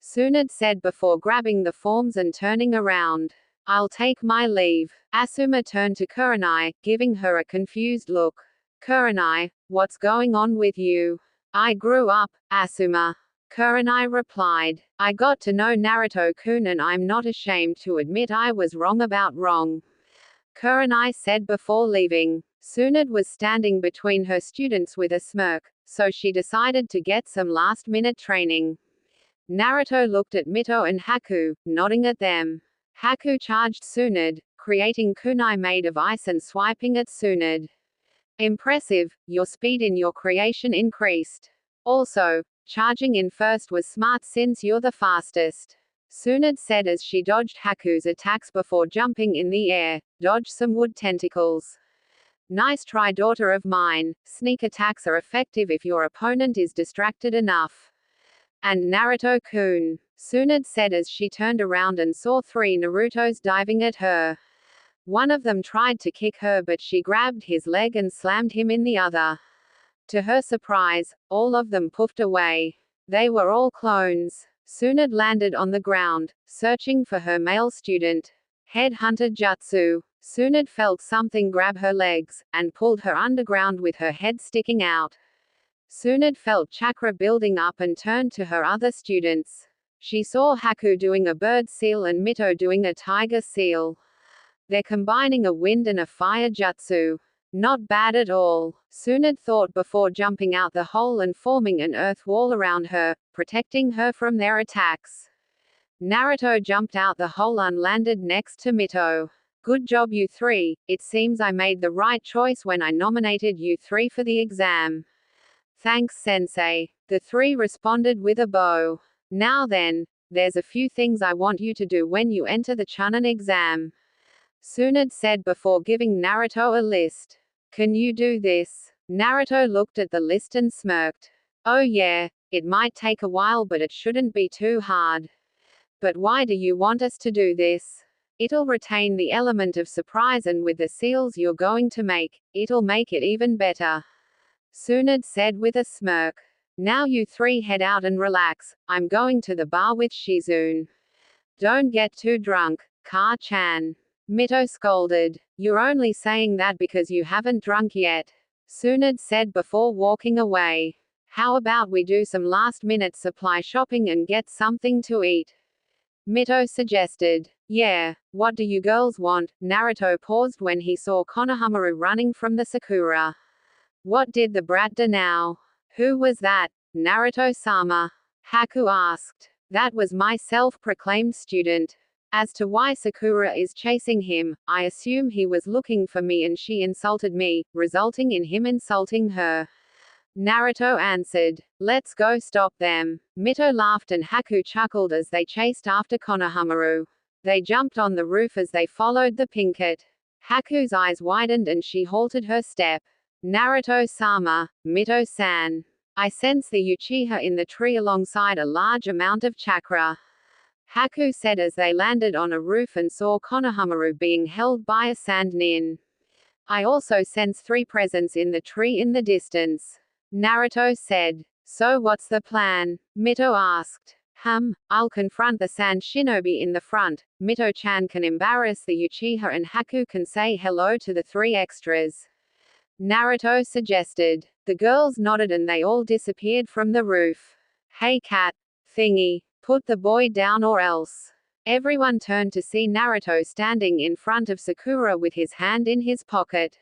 Tsunade said before grabbing the forms and turning around. I'll take my leave. Asuma turned to Kurenai, giving her a confused look. Kurenai, what's going on with you? I grew up, Asuma. Kurenai replied. I got to know Naruto-kun and I'm not ashamed to admit I was wrong about wrong. Kurenai said before leaving. Tsunade was standing between her students with a smirk, so she decided to get some last-minute training. Naruto looked at Mito and Haku, nodding at them. Haku charged Tsunade, creating kunai made of ice and swiping at Tsunade. Impressive, your speed in your creation increased. Also, charging in first was smart since you're the fastest. Tsunade said as she dodged Haku's attacks before jumping in the air, dodge some wood tentacles. Nice try, daughter of mine. Sneak attacks are effective if your opponent is distracted enough. And Naruto-kun, Tsunade said as she turned around and saw 3 Narutos diving at her. One of them tried to kick her but she grabbed his leg and slammed him in the other. To her surprise, all of them puffed away. They were all clones. Tsunade landed on the ground, searching for her male student. Headhunter Jutsu. Tsunade felt something grab her legs, and pulled her underground with her head sticking out. Tsunade felt chakra building up and turned to her other students. She saw Haku doing a bird seal and Mito doing a tiger seal. They're combining a wind and a fire jutsu. Not bad at all, Tsunade thought before jumping out the hole and forming an earth wall around her, protecting her from their attacks. Naruto jumped out the hole and landed next to Mito. Good job you 3, it seems I made the right choice when I nominated you 3 for the exam. Thanks sensei, the 3 responded with a bow. Now then, there's a few things I want you to do when you enter the Chunin exam. Tsunade said before giving Naruto a list. Can you do this? Naruto looked at the list and smirked. Oh yeah, it might take a while but it shouldn't be too hard. But why do you want us to do this? It'll retain the element of surprise, and with the seals you're going to make, it'll make it even better. Sunad said with a smirk. Now you three head out and relax, I'm going to the bar with Shizune. Don't get too drunk, Ka-chan. Mito scolded. You're only saying that because you haven't drunk yet. Sunad said before walking away. How about we do some last-minute supply shopping and get something to eat? Mito suggested. Yeah, what do you girls want? Naruto paused when he saw Konohamaru running from the Sakura. What did the brat do now? Who was that? Naruto-sama. Haku asked. That was my self-proclaimed student. As to why Sakura is chasing him, I assume he was looking for me and she insulted me, resulting in him insulting her. Naruto answered. Let's go stop them. Mito laughed and Haku chuckled as they chased after Konohamaru. They jumped on the roof as they followed the pinkett. Haku's eyes widened and she halted her step. Naruto-sama, Mito-san. I sense the Uchiha in the tree alongside a large amount of chakra. Haku said as they landed on a roof and saw Konohamaru being held by a sand nin. I also sense 3 presents in the tree in the distance. Naruto said. So what's the plan? Mito asked. I'll confront the sand shinobi in the front, Mito-chan can embarrass the Uchiha and Haku can say hello to the 3 extras. Naruto suggested. The girls nodded and they all disappeared from the roof. Hey cat thingy, put the boy down or else. Everyone turned to see Naruto standing in front of Sakura with his hand in his pocket.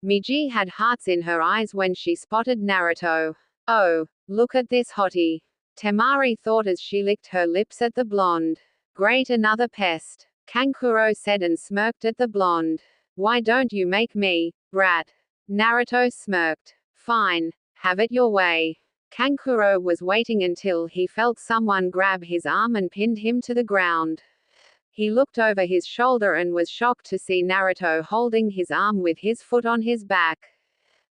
Miji had hearts in her eyes when she spotted Naruto. Oh, look at this hottie. Temari thought as she licked her lips at the blonde. Great, another pest. Kankuro said and smirked at the blonde. Why don't you make me, brat? Naruto smirked. Fine, have it your way. Kankuro was waiting until he felt someone grab his arm and pinned him to the ground. He looked over his shoulder and was shocked to see Naruto holding his arm with his foot on his back.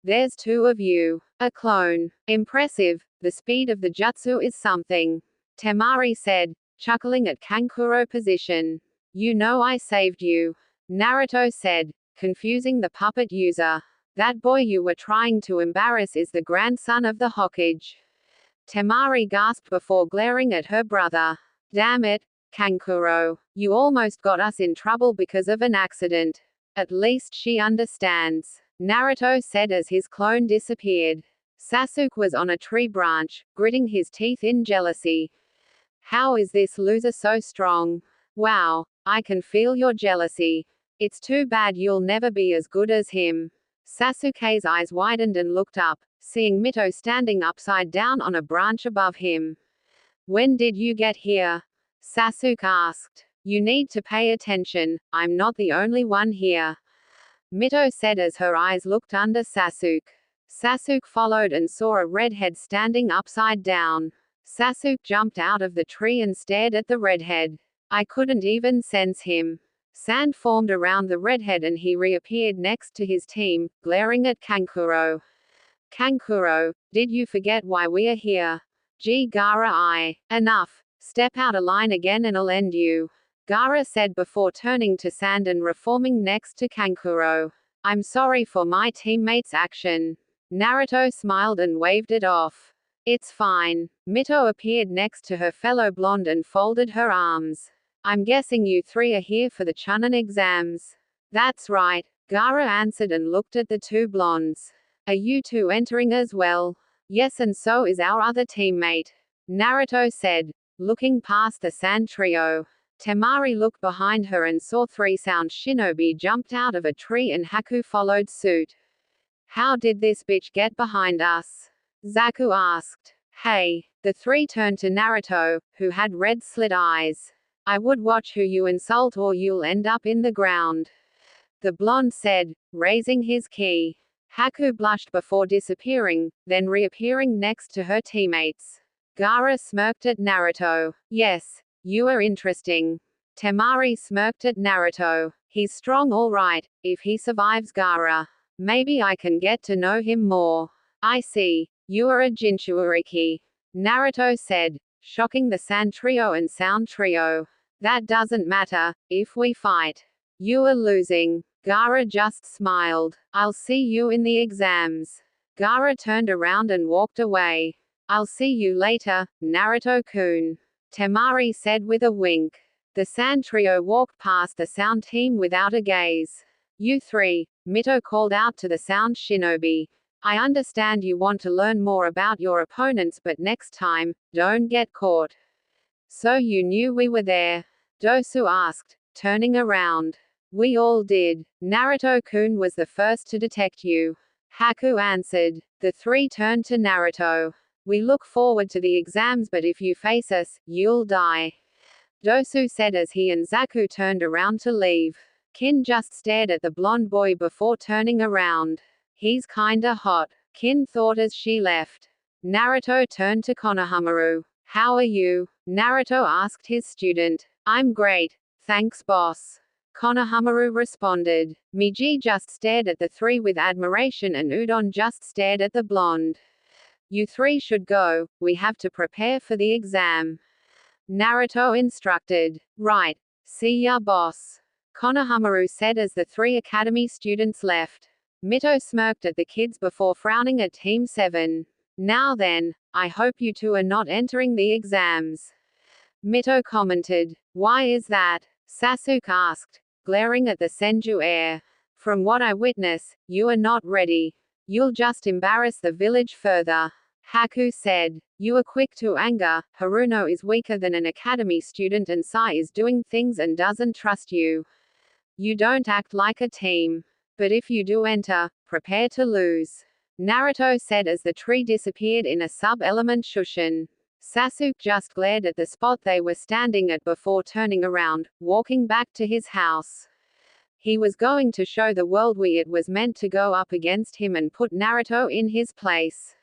There's 2 of you. A clone. Impressive, the speed of the jutsu is something. Temari said, chuckling at Kankuro's position. You know I saved you. Naruto said, confusing the puppet user. That boy you were trying to embarrass is the grandson of the Hokage. Temari gasped before glaring at her brother. Damn it, Kankuro. You almost got us in trouble because of an accident. At least she understands. Naruto said as his clone disappeared. Sasuke was on a tree branch, gritting his teeth in jealousy. How is this loser so strong? Wow, I can feel your jealousy. It's too bad you'll never be as good as him. Sasuke's eyes widened and looked up, seeing Mito standing upside down on a branch above him. When did you get here? Sasuke asked. You need to pay attention, I'm not the only one here. Mito said as her eyes looked under Sasuke. Sasuke followed and saw a redhead standing upside down. Sasuke jumped out of the tree and stared at the redhead. I couldn't even sense him. Sand formed around the redhead and he reappeared next to his team, glaring at Kankuro. Kankuro, did you forget why we are here? Gee Gaara, enough. Step out of line again and I'll end you. Gaara said before turning to Sand and reforming next to Kankuro. I'm sorry for my teammate's action. Naruto smiled and waved it off. It's fine. Mito appeared next to her fellow blonde and folded her arms. I'm guessing you 3 are here for the Chunin exams. That's right, Gaara answered and looked at the 2 blondes. Are you 2 entering as well? Yes, and so is our other teammate. Naruto said, looking past the Sand trio. Temari looked behind her and saw 3 sound shinobi jumped out of a tree and Haku followed suit. How did this bitch get behind us? Zaku asked. Hey, the 3 turned to Naruto, who had red slit eyes. I would watch who you insult or you'll end up in the ground. The blonde said, raising his ki. Haku blushed before disappearing, then reappearing next to her teammates. Gaara smirked at Naruto. Yes, you are interesting. Temari smirked at Naruto. He's strong all right, if he survives Gaara. Maybe I can get to know him more. I see. You are a Jinchuuriki. Naruto said, shocking the Sand Trio and Sound Trio. That doesn't matter, if we fight. You are losing. Gaara just smiled. I'll see you in the exams. Gaara turned around and walked away. I'll see you later, Naruto-kun. Temari said with a wink. The Sand Trio walked past the Sound team without a gaze. You three, Mito called out to the Sound shinobi. I understand you want to learn more about your opponents, but next time, don't get caught. So you knew we were there? Dosu asked, turning around. We all did. Naruto-kun was the first to detect you. Haku answered. The three turned to Naruto. We look forward to the exams, but if you face us, you'll die. Dosu said as he and Zaku turned around to leave. Kin just stared at the blonde boy before turning around. He's kinda hot, Kin thought as she left. Naruto turned to Konohamaru. How are you? Naruto asked his student. I'm great, thanks boss. Konohamaru responded. Miji just stared at the three with admiration and Udon just stared at the blonde. You three should go, we have to prepare for the exam. Naruto instructed. Right. See ya boss. Konohamaru said as the three academy students left. Mito smirked at the kids before frowning at Team 7. Now then, I hope you two are not entering the exams. Mito commented. Why is that? Sasuke asked, glaring at the Senju heir. From what I witness, you are not ready. You'll just embarrass the village further. Haku said. You are quick to anger, Haruno is weaker than an academy student and Sai is doing things and doesn't trust you. You don't act like a team. But if you do enter, prepare to lose. Naruto said as the tree disappeared in a sub-element Shushin. Sasuke just glared at the spot they were standing at before turning around, walking back to his house. He was going to show the world it was meant to go up against him and put Naruto in his place.